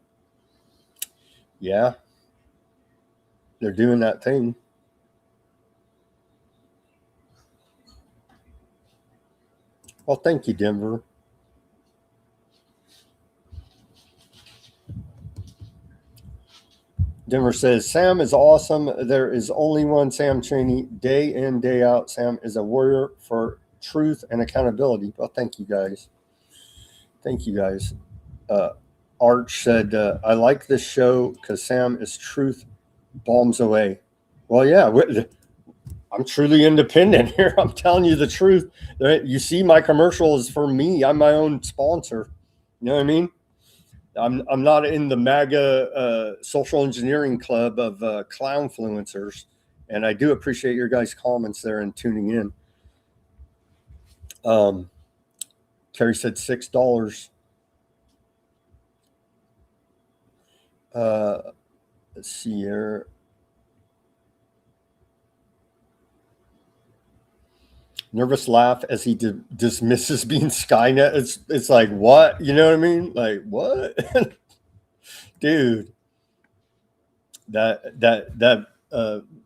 Yeah. They're doing that thing. Well, thank you, Denver. Denver says, Sam is awesome. There is only one Sam Chaney. Day in, day out, Sam is a warrior for truth and accountability. Well, thank you, guys. Thank you, guys. Arch said, I like this show because Sam is truth bombs away. Well, yeah, I'm truly independent here. I'm telling you the truth. You see, my commercial is for me. I'm my own sponsor. You know what I mean? I'm not in the MAGA social engineering club of clownfluencers. And I do appreciate your guys' comments there and tuning in. Terry said $6. Let's see here. Nervous laugh as he dismisses being Skynet. It's like, what? You know what I mean? Like, what? Dude. That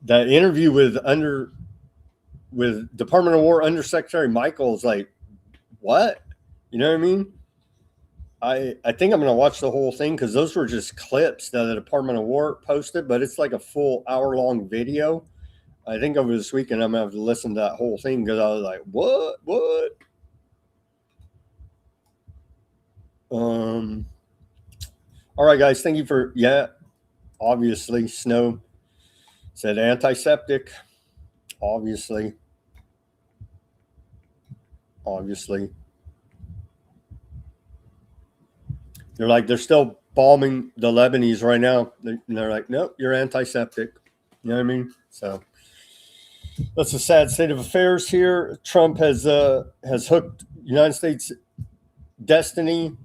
interview with Department of War Undersecretary Michael is like, what? You know what I mean? I think I'm going to watch the whole thing because those were just clips that the Department of War posted, but it's like a full hour-long video. I think over this weekend I'm going to have to listen to that whole thing because I was like, what? All right, guys. Thank you for, obviously, Snow said antiseptic. Obviously. They're like, they're still bombing the Lebanese right now. They're like, nope, you're antiseptic. You know what I mean? So that's a sad state of affairs here. Trump has hooked United States destiny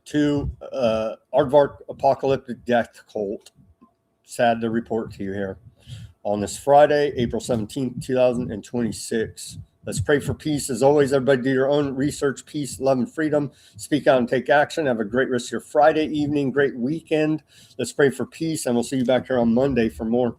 to aardvark apocalyptic death cult. Sad to report to you here on this Friday, April 17th, 2026. Let's pray for peace. As always, everybody do your own research, peace, love, and freedom. Speak out and take action. Have a great rest of your Friday evening, great weekend. Let's pray for peace, and we'll see you back here on Monday for more.